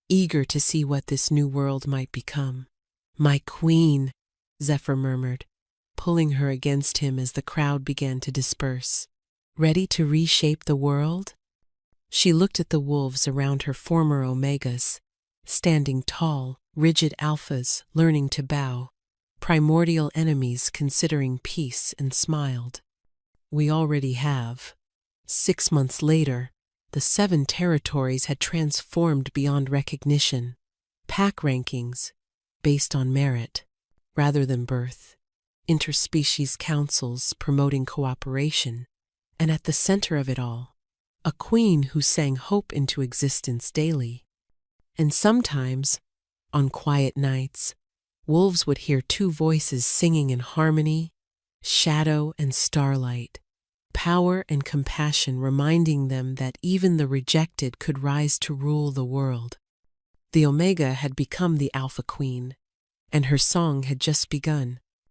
eager to see what this new world might become. My queen, Zephyr murmured, pulling her against him as the crowd began to disperse. Ready to reshape the world? She looked at the wolves around her former Omegas, standing tall, rigid alphas learning to bow, primordial enemies considering peace, and smiled. We already have. 6 months later, the 7 territories had transformed beyond recognition. Pack rankings, based on merit, rather than birth. Interspecies councils promoting cooperation. And at the center of it all, a queen who sang hope into existence daily. And sometimes, on quiet nights, wolves would hear 2 voices singing in harmony, shadow and starlight, power and compassion reminding them that even the rejected could rise to rule the world. The Omega had become the Alpha Queen, and her song had just begun.